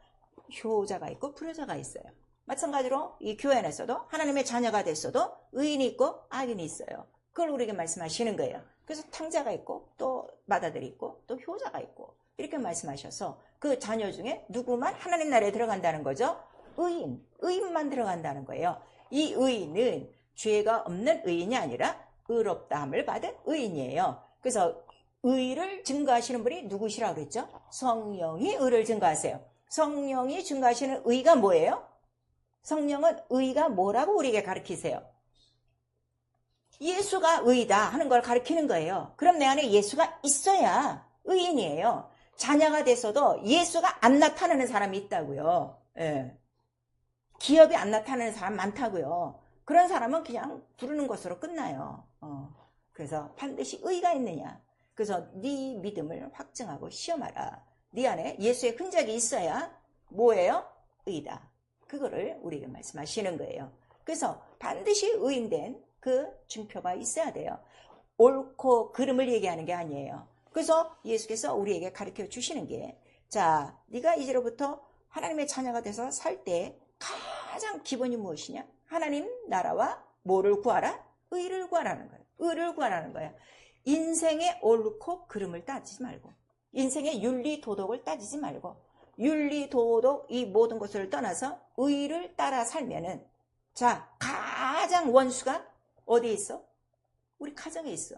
효자가 있고 불효자가 있어요. 마찬가지로 이 교회 안에서도 하나님의 자녀가 됐어도 의인이 있고 악인이 있어요. 그걸 우리에게 말씀하시는 거예요. 그래서 탕자가 있고 또 맏아들이 있고 또 효자가 있고 이렇게 말씀하셔서 그 자녀 중에 누구만 하나님 나라에 들어간다는 거죠? 의인만 들어간다는 거예요. 이 의인은 죄가 없는 의인이 아니라 의롭다함을 받은 의인이에요. 그래서 의를 증거하시는 분이 누구시라고 그랬죠? 성령이 의를 증거하세요. 성령이 증거하시는 의가 뭐예요? 성령은 의가 뭐라고 우리에게 가르치세요? 예수가 의다 하는 걸 가르치는 거예요. 그럼 내 안에 예수가 있어야 의인이에요. 자녀가 돼서도 예수가 안 나타나는 사람이 있다고요. 예. 기업이 안 나타나는 사람 많다고요. 그런 사람은 그냥 부르는 것으로 끝나요. 그래서 반드시 의가 있느냐. 그래서 네 믿음을 확증하고 시험하라. 네 안에 예수의 흔적이 있어야 뭐예요? 의다. 그거를 우리에게 말씀하시는 거예요. 그래서 반드시 의인된 그 증표가 있어야 돼요. 옳고 그름을 얘기하는 게 아니에요. 그래서 예수께서 우리에게 가르쳐 주시는 게, 자, 네가 이제로부터 하나님의 자녀가 돼서 살 때 가장 기본이 무엇이냐? 하나님 나라와 뭐를 구하라? 의를 구하라는 거예요. 의를 구하라는 거예요. 인생의 옳고 그름을 따지지 말고, 인생의 윤리 도덕을 따지지 말고, 윤리 도덕 이 모든 것을 떠나서 의를 따라 살면은, 자, 가장 원수가 어디에 있어? 우리 가정에 있어.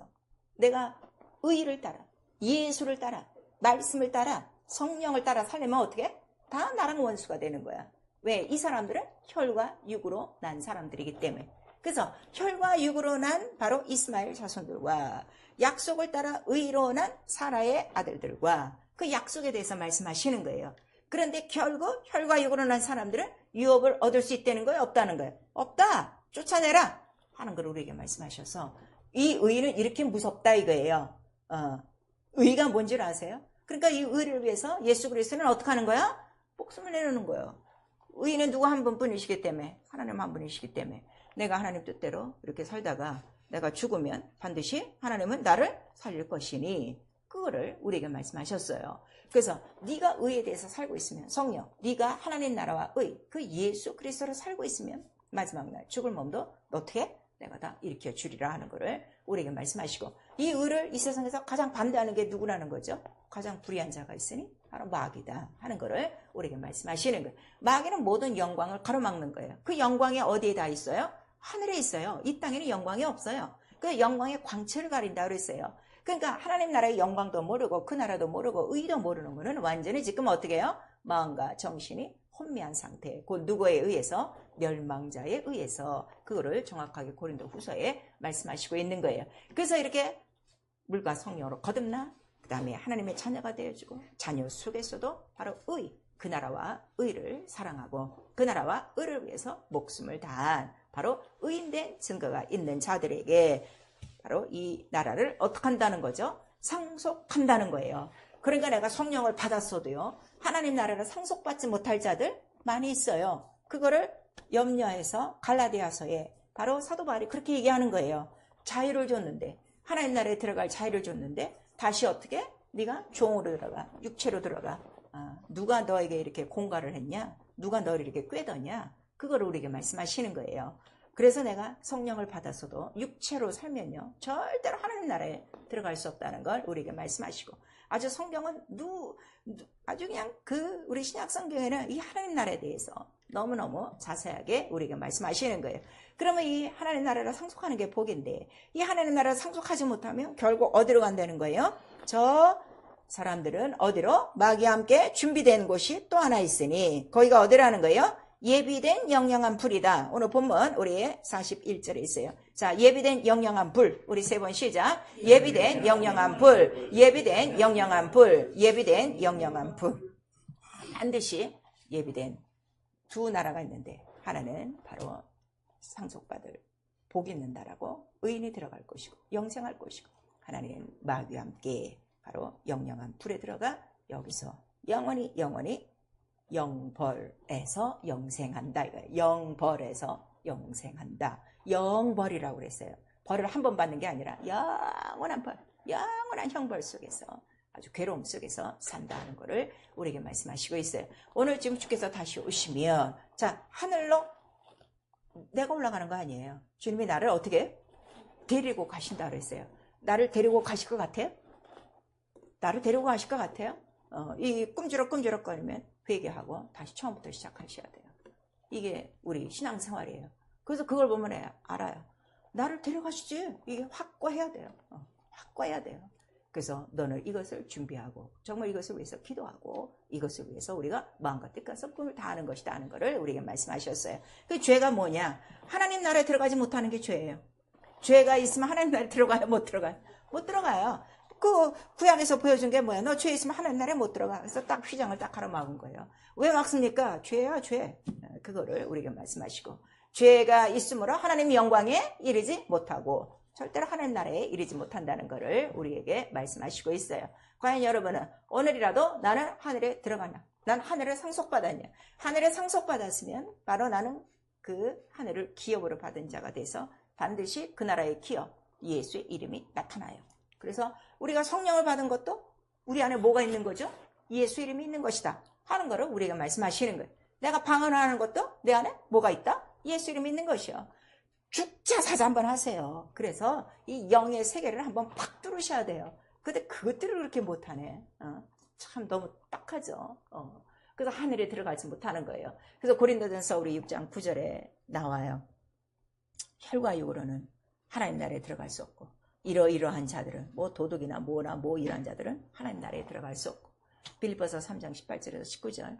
내가 의를 따라, 예수를 따라, 말씀을 따라, 성령을 따라 살려면 어떻게? 다 나랑 원수가 되는 거야. 왜? 이 사람들은 혈과 육으로 난 사람들이기 때문에. 그래서 혈과 육으로 난 바로 이스마엘 자손들과 약속을 따라 의로 난 사라의 아들들과 그 약속에 대해서 말씀하시는 거예요. 그런데 결국 혈과 육으로 난 사람들은 유업을 얻을 수 있다는 거예요? 없다는 거예요? 없다. 쫓아내라 하는 걸 우리에게 말씀하셔서 이 의는 이렇게 무섭다 이거예요. 의가 뭔 줄 아세요? 그러니까 이 의를 위해서 예수 그리스도는 어떻게 하는 거야? 목숨을 내놓는 거예요. 의는 누구 한 분뿐이시기 때문에, 하나님 한 분이시기 때문에 내가 하나님 뜻대로 이렇게 살다가 내가 죽으면 반드시 하나님은 나를 살릴 것이니 그거를 우리에게 말씀하셨어요. 그래서 네가 의에 대해서 살고 있으면, 성령, 네가 하나님 나라와 의, 그 예수 그리스도로 살고 있으면 마지막 날 죽을 몸도 어떻게? 내가 다 일으켜 주리라 하는 거를 우리에게 말씀하시고, 이 의를 이 세상에서 가장 반대하는 게 누구라는 거죠? 가장 불의한 자가 있으니 바로 마귀다 하는 거를 우리에게 말씀하시는 거예요. 마귀는 모든 영광을 가로막는 거예요. 그 영광이 어디에 다 있어요? 하늘에 있어요. 이 땅에는 영광이 없어요. 그 영광의 광채를 가린다 그랬어요. 그러니까 하나님 나라의 영광도 모르고 그 나라도 모르고 의도 모르는 거는 완전히 지금 어떻게 해요? 마음과 정신이 혼미한 상태, 곧 누구에 의해서? 멸망자에 의해서. 그거를 정확하게 고린도 후서에 말씀하시고 있는 거예요. 그래서 이렇게 물과 성령으로 거듭나 그 다음에 하나님의 자녀가 되어주고, 자녀 속에서도 바로 의, 그 나라와 의를 사랑하고 그 나라와 의를 위해서 목숨을 다한 바로 의인된 증거가 있는 자들에게 바로 이 나라를 어떻게 한다는 거죠? 상속한다는 거예요. 그러니까 내가 성령을 받았어도요, 하나님 나라를 상속받지 못할 자들 많이 있어요. 그거를 염려해서 갈라디아서에 바로 사도 바울이 그렇게 얘기하는 거예요. 자유를 줬는데, 하나님 나라에 들어갈 자유를 줬는데 다시 어떻게? 네가 종으로 들어가, 육체로 들어가. 누가 너에게 이렇게 공갈을 했냐? 누가 너를 이렇게 꾀더냐? 그거를 우리에게 말씀하시는 거예요. 그래서 내가 성령을 받았어도 육체로 살면요, 절대로 하나님 나라에 들어갈 수 없다는 걸 우리에게 말씀하시고, 아주 성경은 아주 그냥 우리 신약 성경에는 이 하나님 나라에 대해서 너무너무 자세하게 우리에게 말씀하시는 거예요. 그러면 이 하나님 나라를 상속하는 게 복인데, 이 하나님 나라를 상속하지 못하면 결국 어디로 간다는 거예요? 저 사람들은 어디로? 마귀와 함께 준비된 곳이 또 하나 있으니, 거기가 어디라는 거예요? 예비된 영영한 불이다. 오늘 본문 우리 41절에 있어요. 자, 예비된 영영한 불. 우리 세 번 시작. 예비된 영영한 불. 예비된 영영한 불. 예비된 영영한 불. 반드시 예비된 두 나라가 있는데, 하나는 바로 상속받을 복 있는 나라고 의인이 들어갈 것이고 영생할 것이고, 하나는 마귀와 함께 바로 영영한 불에 들어가 여기서 영원히 영벌에서 영생한다. 영벌에서 영생한다. 영벌이라고 그랬어요. 벌을 한 번 받는 게 아니라 영원한 벌, 영원한 형벌 속에서 아주 괴로움 속에서 산다는 것을 우리에게 말씀하시고 있어요. 오늘 지금 주께서 다시 오시면, 자, 하늘로 내가 올라가는 거 아니에요. 주님이 나를 어떻게 데리고 가신다 그랬어요. 나를 데리고 가실 것 같아요? 나를 데리고 가실 것 같아요? 이 꿈주럭 거리면 회개하고 다시 처음부터 시작하셔야 돼요. 이게 우리 신앙생활이에요. 그래서 그걸 보면 알아요. 나를 데려가시지. 이게 확고해야 돼요. 확고해야 돼요. 그래서 너는 이것을 준비하고 정말 이것을 위해서 기도하고 이것을 위해서 우리가 마음과 뜻과 성품을 다하는 것이다 하는 것을 우리에게 말씀하셨어요. 그 죄가 뭐냐? 하나님 나라에 들어가지 못하는 게 죄예요. 죄가 있으면 하나님 나라에 들어가요? 못 들어가요? 못 들어가요. 그 구약에서 보여준 게 뭐야? 너 죄 있으면 하나님 나라에 못 들어가. 그래서 딱 휘장을 딱 가로막은 거예요. 왜 막습니까? 죄야, 죄. 그거를 우리에게 말씀하시고, 죄가 있으므로 하나님 영광에 이르지 못하고 절대로 하나님 나라에 이르지 못한다는 것을 우리에게 말씀하시고 있어요. 과연 여러분은 오늘이라도 나는 하늘에 들어가냐? 난 하늘을 상속받았냐? 하늘에 상속받았으면 바로 나는 그 하늘을 기업으로 받은 자가 돼서 반드시 그 나라의 기업, 예수의 이름이 나타나요. 그래서 우리가 성령을 받은 것도 우리 안에 뭐가 있는 거죠? 예수 이름이 있는 것이다 하는 거를 우리가 말씀하시는 거예요. 내가 방언하는 것도 내 안에 뭐가 있다? 예수 이름이 있는 것이요. 죽자 사자 한번 하세요. 그래서 이 영의 세계를 한번 팍 뚫으셔야 돼요. 근데 그것들을 그렇게 못하네. 참 너무 딱하죠. 그래서 하늘에 들어가지 못하는 거예요. 그래서 고린도전서 우리 6장 9절에 나와요. 혈과 육으로는 하나님 나라에 들어갈 수 없고, 이러이러한 자들은 뭐 도둑이나 뭐나 뭐 이러한 자들은 하나님 나라에 들어갈 수 없고, 빌립보서 3장 18절에서 19절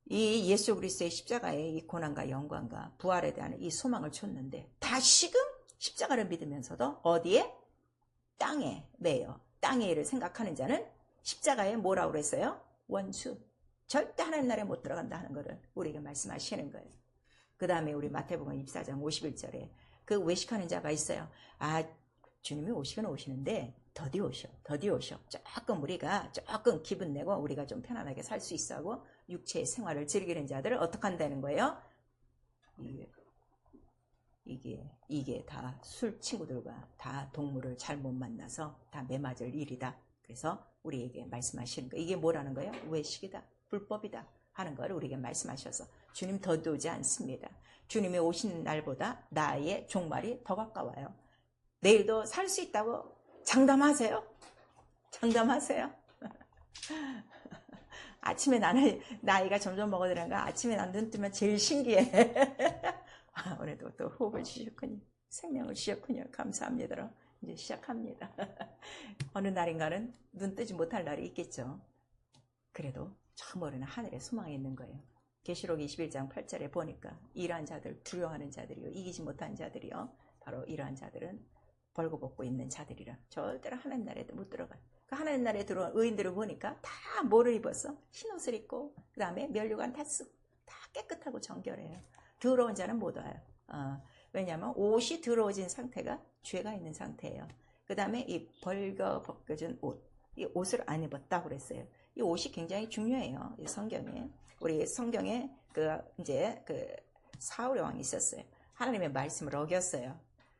이 예수 그리스도의 십자가의 이 고난과 영광과 부활에 대한 이 소망을 줬는데 다시금 십자가를 믿으면서도 어디에? 땅에 매여 땅의 일을 생각하는 자는 십자가에 뭐라고 그랬어요? 원수. 절대 하나님 나라에 못 들어간다 하는 것을 우리에게 말씀하시는 거예요. 그 다음에 우리 마태복음 24장 51절에 그 외식하는 자가 있어요. 아, 주님이 오시긴 오시는데 더디 오셔. 조금 우리가 조금 기분 내고 우리가 좀 편안하게 살 수 있어 하고 육체의 생활을 즐기는 자들을 어떻게 한다는 거예요? 이게 다 술 친구들과 다 동물을 잘못 만나서 다 매맞을 일이다. 그래서 우리에게 말씀하시는 거예요. 이게 뭐라는 거예요? 외식이다. 불법이다. 하는 걸 우리에게 말씀하셔서 주님 더디 오지 않습니다. 주님이 오시는 날보다 나의 종말이 더 가까워요. 내일도 살 수 있다고 장담하세요? 장담하세요? 아침에 나는 나이가 점점 먹어들어가 아침에 난 눈 뜨면 제일 신기해. 오늘도 또 호흡을 주셨군요. 생명을 주셨군요. 감사합니다. 이제 시작합니다. 어느 날인가는 눈 뜨지 못할 날이 있겠죠. 그래도 저 멀리는 하늘에 소망이 있는 거예요. 계시록 21장 8절에 보니까 이러한 자들, 두려워하는 자들이요, 이기지 못한 자들이요, 바로 이러한 자들은 벌거벗고 있는 자들이라. 절대로 하나님 나라에도 못 들어가요. 그 하나님 나라에 들어온 의인들을 보니까 다 뭐를 입었어? 흰옷을 입고 그 다음에 면류관 다 쓰고 다 깨끗하고 정결해요. 더러운 자는 못 와요. 왜냐하면 옷이 더러워진 상태가 죄가 있는 상태예요. 그 다음에 이 벌거벗겨진 옷, 이 옷을 안 입었다고 그랬어요. 이 옷이 굉장히 중요해요. 이 성경에. 우리 성경에 이제 사울의 왕이 있었어요. 하나님의 말씀을 어겼어요.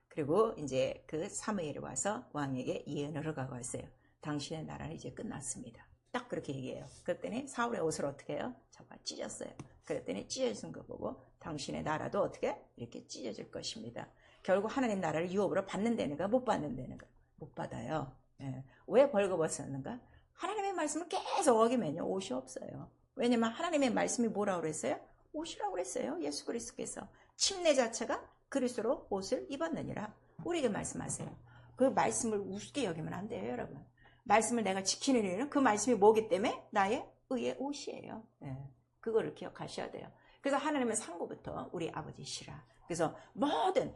그리고 이제 그 사무엘이 와서 왕에게 예언을 하고 왔어요. 당신의 나라는 이제 끝났습니다. 딱 그렇게 얘기해요. 그랬더니 사울의 옷을 어떻게 해요? 잡아 찢었어요. 그랬더니 찢어진 거 보고 당신의 나라도 어떻게? 이렇게 찢어질 것입니다. 결국 하나님 나라를 유업으로 받는다는가 못 받는다는가? 못 받아요. 예. 왜 벌거벗었는가? 하나님의 말씀을 계속 어기면요 옷이 없어요. 왜냐면 하나님의 말씀이 뭐라고 그랬어요? 옷이라고 그랬어요. 예수 그리스도께서 침례 자체가 그리스도로 옷을 입었느니라. 우리에게 말씀하세요. 그 말씀을 우습게 여기면 안 돼요, 여러분. 말씀을 내가 지키는 일은 그 말씀이 뭐기 때문에 나의 의의 옷이에요. 네. 그거를 기억하셔야 돼요. 그래서 하나님은 상고부터 우리 아버지시라. 그래서 모든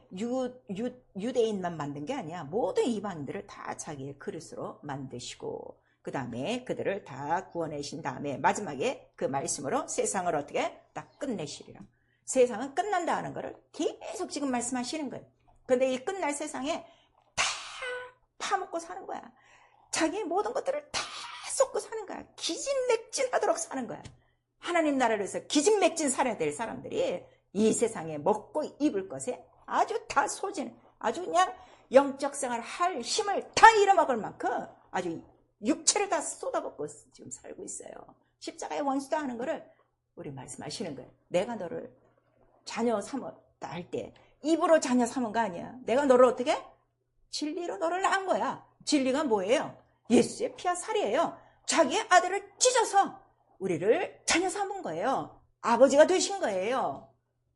유대인만 만든 게 아니야. 모든 이방인들을 다 자기의 그릇으로 만드시고 그 다음에 그들을 다 구원하신 다음에 마지막에 그 말씀으로 세상을 어떻게 딱 끝내시리라. 세상은 끝난다 하는 거를 계속 지금 말씀하시는 거예요. 그런데 이 끝날 세상에 다 파먹고 사는 거야. 자기의 모든 것들을 다 쏟고 사는 거야. 기진맥진하도록 사는 거야. 하나님 나라를 위해서 기진맥진 살아야 될 사람들이 이 세상에 먹고 입을 것에 아주 다 소진, 아주 그냥 영적 생활 할 힘을 다 잃어먹을 만큼 아주 육체를 다 쏟아붓고 지금 살고 있어요. 십자가의 원수다 하는 거를 우리 말씀하시는 거예요. 내가 너를 자녀 삼았다 할 때 입으로 자녀 삼은 거 아니야. 내가 너를 어떻게? 진리로 너를 낳은 거야. 진리가 뭐예요? 예수의 피와 살이에요. 자기의 아들을 찢어서 우리를 자녀 삼은 거예요. 아버지가 되신 거예요.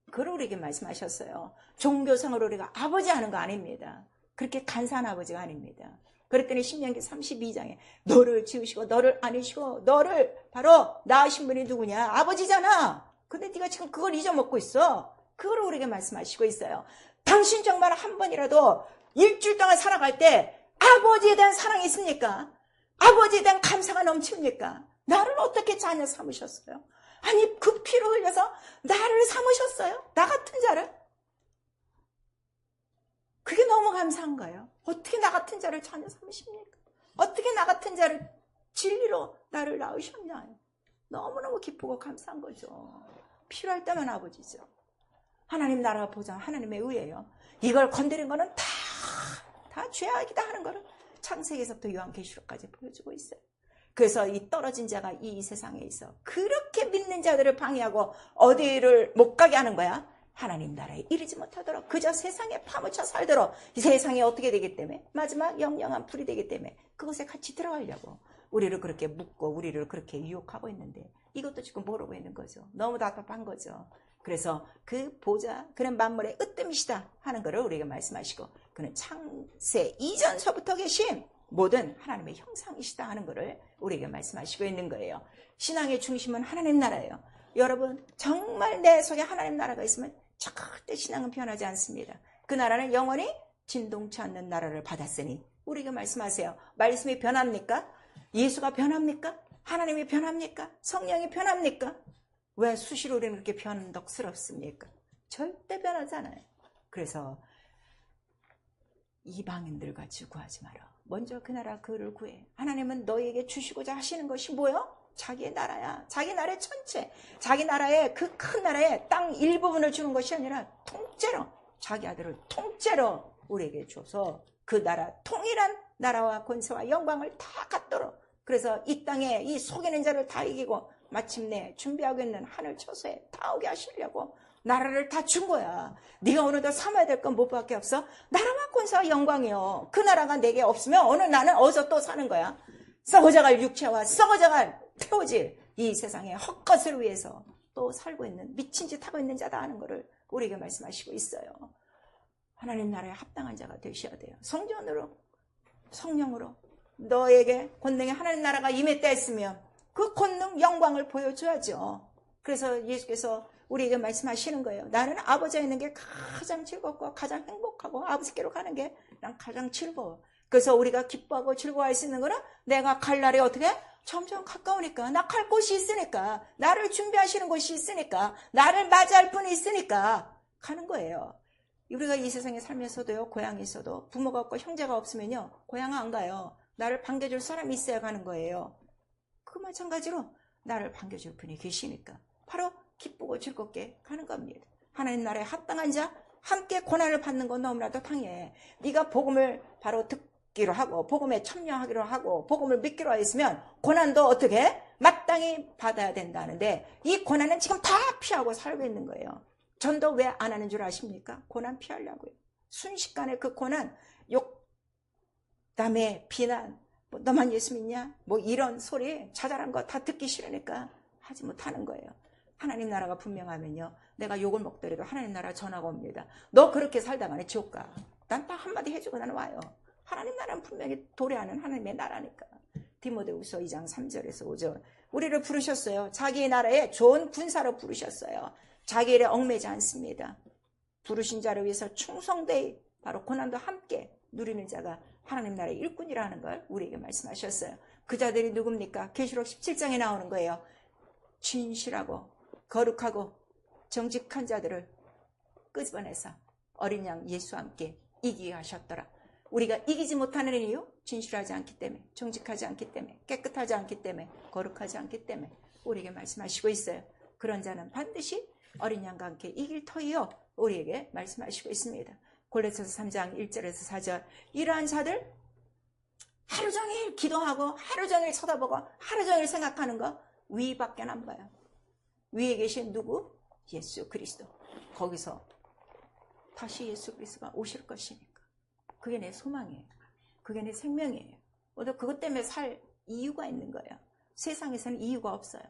그걸 우리에게 말씀하셨어요. 종교상으로 우리가 아버지 하는 거 아닙니다. 그렇게 간사한 아버지가 아닙니다. 그랬더니 신명기 32장에 너를 지으시고 너를 안으시고 너를 바로 낳으신 분이 누구냐? 아버지잖아. 근데 네가 지금 그걸 잊어먹고 있어. 그걸 우리에게 말씀하시고 있어요. 당신 정말 한 번이라도 일주일 동안 살아갈 때 아버지에 대한 사랑이 있습니까? 아버지에 대한 감사가 넘칩니까? 나를 어떻게 자녀 삼으셨어요? 아니 그 피로 흘려서 나를 삼으셨어요? 나 같은 자를? 그게 너무 감사한 거예요. 어떻게 나 같은 자를 자녀 삼으십니까? 어떻게 나 같은 자를 진리로 나를 낳으셨나요? 너무너무 기쁘고 감사한 거죠. 필요할 때만 아버지죠. 하나님 나라 보장 하나님의 의예요. 이걸 건드린 거는 다 죄악이다 하는 거를 창세기에서부터 요한계시록까지 보여주고 있어요. 그래서 이 떨어진 자가 이 세상에 있어 그렇게 믿는 자들을 방해하고 어디를 못 가게 하는 거야? 하나님 나라에 이르지 못하도록 그저 세상에 파묻혀 살도록 이 세상이 어떻게 되기 때문에 마지막 영영한 불이 되기 때문에 그곳에 같이 들어가려고 우리를 그렇게 묶고 우리를 그렇게 유혹하고 있는데 이것도 지금 모르고 있는 거죠. 너무 답답한 거죠. 그래서 그 보좌 그는 만물의 으뜸이시다 하는 것을 우리에게 말씀하시고 그는 창세 이전서부터 계신 모든 하나님의 형상이시다 하는 것을 우리에게 말씀하시고 있는 거예요. 신앙의 중심은 하나님 나라예요. 여러분 정말 내 속에 하나님 나라가 있으면 절대 신앙은 변하지 않습니다. 그 나라는 영원히 진동치 않는 나라를 받았으니 우리에게 말씀하세요. 말씀이 변합니까? 예수가 변합니까? 하나님이 변합니까? 성령이 변합니까? 왜 수시로 우리는 그렇게 변덕스럽습니까? 절대 변하지 않아요. 그래서 이방인들 같이 구하지 마라. 먼저 그 나라 그를 구해. 하나님은 너희에게 주시고자 하시는 것이 뭐요? 자기의 나라야. 자기 나라의 전체, 자기 나라의 그 큰 나라의 땅 일부분을 주는 것이 아니라 통째로 자기 아들을 통째로 우리에게 줘서 그 나라 통일한 나라와 권세와 영광을 다 갖도록, 그래서 이 땅에 이 속이는 자를 다 이기고 마침내 준비하고 있는 하늘 처소에 다 오게 하시려고 나라를 다 준 거야. 네가 오늘도 삼아야 될 건 무엇밖에 없어? 나라와 권세와 영광이요. 그 나라가 내게 없으면 오늘 나는 어디서 또 사는 거야? 썩어져갈 육체와 썩어져갈 태워질 이 세상의 헛것을 위해서 또 살고 있는, 미친 짓 하고 있는 자다 하는 것을 우리에게 말씀하시고 있어요. 하나님 나라에 합당한 자가 되셔야 돼요. 성전으로, 성령으로 너에게 권능의 하나님 나라가 임했다 했으면 그 권능 영광을 보여줘야죠. 그래서 예수께서 우리에게 말씀하시는 거예요. 나는 아버지와 있는 게 가장 즐겁고 가장 행복하고 아버지께로 가는 게 난 가장 즐거워. 그래서 우리가 기뻐하고 즐거워할 수 있는 거는 내가 갈 날이 어떻게? 점점 가까우니까. 나 갈 곳이 있으니까. 나를 준비하시는 곳이 있으니까. 나를 맞이할 분이 있으니까 가는 거예요. 우리가 이 세상에 살면서도요, 고향에 있어도 부모가 없고 형제가 없으면요, 고향 안 가요. 나를 반겨줄 사람이 있어야 가는 거예요. 그 마찬가지로 나를 반겨줄 분이 계시니까 바로 기쁘고 즐겁게 가는 겁니다. 하나님 나라에 합당한 자, 함께 고난을 받는 건 너무나도 당해. 네가 복음을 바로 듣기로 하고 복음에 참여하기로 하고 복음을 믿기로 했으면 고난도 어떻게? 마땅히 받아야 된다는데 이 고난은 지금 다 피하고 살고 있는 거예요. 전도 왜 안 하는 줄 아십니까? 고난 피하려고요. 순식간에 그 고난, 욕, 남의 비난, 뭐 너만 예수 믿냐? 뭐 이런 소리, 자잘한 거 다 듣기 싫으니까 하지 못하는 거예요. 하나님 나라가 분명하면요, 내가 욕을 먹더라도 하나님 나라 전화가 옵니다. 너 그렇게 살다가는 지옥 가. 난 딱 한마디 해주고 나는 와요. 하나님 나라는 분명히 도래하는 하나님의 나라니까. 디모데후서 2장 3절에서 5절. 우리를 부르셨어요. 자기 나라에 좋은 군사로 부르셨어요. 자기 일에 얽매지 않습니다. 부르신 자를 위해서 충성되이 바로 고난도 함께 누리는 자가 하나님 나라의 일꾼이라는 걸 우리에게 말씀하셨어요. 그 자들이 누굽니까? 계시록 17장에 나오는 거예요. 진실하고 거룩하고 정직한 자들을 끄집어내서 어린 양 예수와 함께 이기게 하셨더라. 우리가 이기지 못하는 이유? 진실하지 않기 때문에, 정직하지 않기 때문에, 깨끗하지 않기 때문에, 거룩하지 않기 때문에 우리에게 말씀하시고 있어요. 그런 자는 반드시 어린 양과 함께 이길 터이요 우리에게 말씀하시고 있습니다. 골로새서 3장 1절에서 4절. 이러한 자들 하루 종일 기도하고 하루 종일 쳐다보고 하루 종일 생각하는 거 위밖에 안 봐요. 위에 계신 누구? 예수 그리스도. 거기서 다시 예수 그리스도가 오실 것이니까. 그게 내 소망이에요. 그게 내 생명이에요. 그것 때문에 살 이유가 있는 거예요. 세상에서는 이유가 없어요.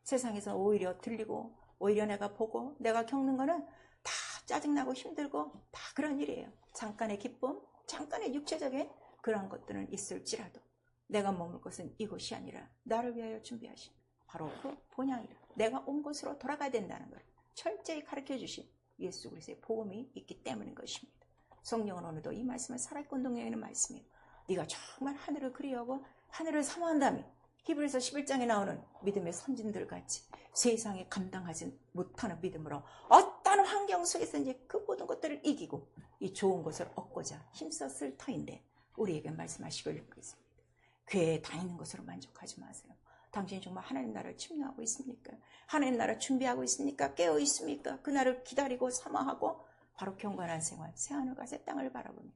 세상에서 오히려 들리고 오히려 내가 보고 내가 겪는 거는 다 짜증나고 힘들고 다 그런 일이에요. 잠깐의 기쁨, 잠깐의 육체적인 그런 것들은 있을지라도 내가 머물 것은 이곳이 아니라 나를 위하여 준비하신 바로 그 본향이라. 내가 온 곳으로 돌아가야 된다는 걸 철저히 가르쳐 주신 예수 그리스도의 복음이 있기 때문인 것입니다. 성령은 오늘도 이 말씀을 살아있고 운동해 있는 말씀이에요. 네가 정말 하늘을 그리워하고 하늘을 사모한다면 히브리서 11장에 나오는 믿음의 선진들 같이 세상에 감당하지 못하는 믿음으로 어떤 환경 속에서든지 그 모든 것들을 이기고 이 좋은 것을 얻고자 힘썼을 터인데 우리에게 말씀하시고 있습니다. 교회에 다니는 것으로 만족하지 마세요. 당신이 정말 하나님 나라를 침노하고 있습니까? 하나님 나라 준비하고 있습니까? 깨어 있습니까? 그 날을 기다리고 사모하고 바로 경건한 생활, 새하늘과 새 땅을 바라보며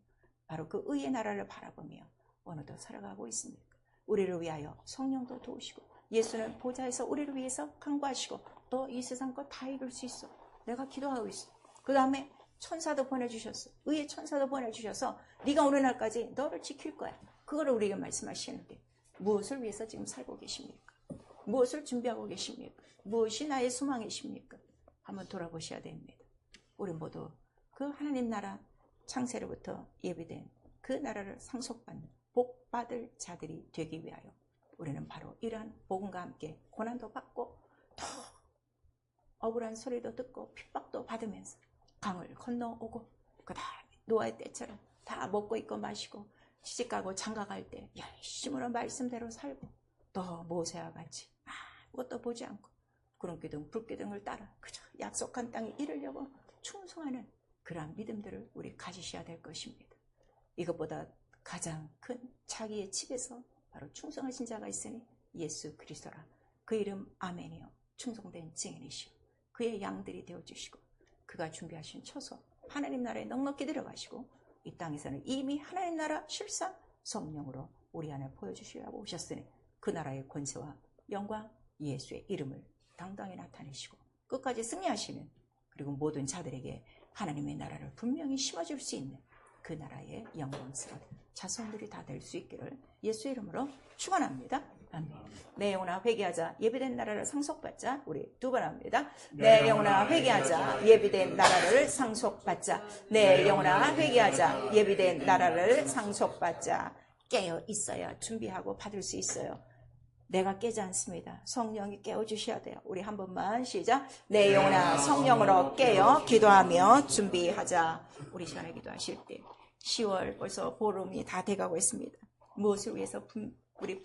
바로 그 의의 나라를 바라보며 오늘도 살아가고 있습니까? 우리를 위하여 성령도 도우시고 예수는 보좌에서 우리를 위해서 간구하시고 또 이 세상 것 다 이룰 수 있어. 내가 기도하고 있어. 그 다음에 천사도 보내주셨어. 의의 천사도 보내주셔서 네가 오는 날까지 너를 지킬 거야. 그거를 우리에게 말씀하시는데 무엇을 위해서 지금 살고 계십니까? 무엇을 준비하고 계십니까? 무엇이 나의 소망이십니까? 한번 돌아보셔야 됩니다. 우리 모두 그 하나님 나라 창세로부터 예비된 그 나라를 상속받는 복받을 자들이 되기 위하여 우리는 바로 이러한 복음과 함께 고난도 받고 더 억울한 소리도 듣고 핍박도 받으면서 강을 건너오고 그 다음에 노아의 때처럼 다 먹고 입고 마시고 시집가고 장가갈 때 열심으로 말씀대로 살고 또 모세와 같이 아무것도 보지 않고 구름기둥 불기둥을 따라 그저 약속한 땅에 이르려고 충성하는 그러한 믿음들을 우리 가지셔야 될 것입니다. 이것보다 가장 큰 자기의 집에서 바로 충성하신 자가 있으니 예수 그리스도라. 그 이름 아멘이요 충성된 증인이시오. 그의 양들이 되어주시고 그가 준비하신 처소 하나님 나라에 넉넉히 들어가시고 이 땅에서는 이미 하나님 나라 실상 성령으로 우리 안에 보여주시려고 오셨으니 그 나라의 권세와 영광 예수의 이름을 당당히 나타내시고 끝까지 승리하시는 그리고 모든 자들에게 하나님의 나라를 분명히 심어줄 수 있는 그 나라의 영광스러운 자손들이 다 될 수 있기를 예수의 이름으로 축원합니다. 아멘. 내 영혼아 회개하자 예비된 나라를 상속받자. 우리 두 번 합니다. 내 영혼아 회개하자 예비된 나라를 상속받자. 내 영혼아 회개하자 예비된 나라를 상속받자. 깨어 있어야 준비하고 받을 수 있어요. 내가 깨지 않습니다. 성령이 깨워주셔야 돼요. 우리 한 번만 시작. 내 영혼아 성령으로 깨어 기도하며 준비하자. 우리 시간에 기도하실 때 10월 벌써 보름이 다 돼가고 있습니다. 무엇을 위해서 우리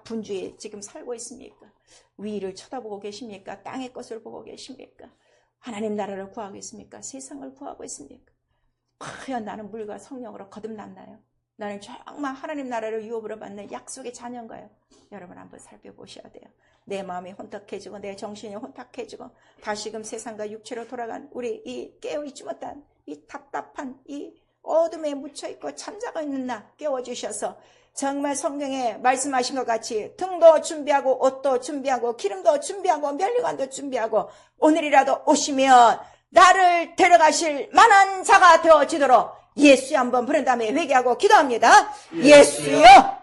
분주에 지금 살고 있습니까? 위를 쳐다보고 계십니까? 땅의 것을 보고 계십니까? 하나님 나라를 구하고 있습니까? 세상을 구하고 있습니까? 과연 나는 물과 성령으로 거듭났나요? 나는 정말 하나님 나라를 유업으로 받는 약속의 자녀인가요? 여러분 한번 살펴보셔야 돼요. 내 마음이 혼탁해지고 내 정신이 혼탁해지고 다시금 세상과 육체로 돌아간 우리 이 깨어있지 못한 이 답답한 이 어둠에 묻혀있고 잠자고 있는 나 깨워주셔서 정말 성경에 말씀하신 것 같이 등도 준비하고 옷도 준비하고 기름도 준비하고 면류관도 준비하고 오늘이라도 오시면 나를 데려가실 만한 자가 되어지도록 예수 한번 부른 다음에 회개하고 기도합니다. 예수여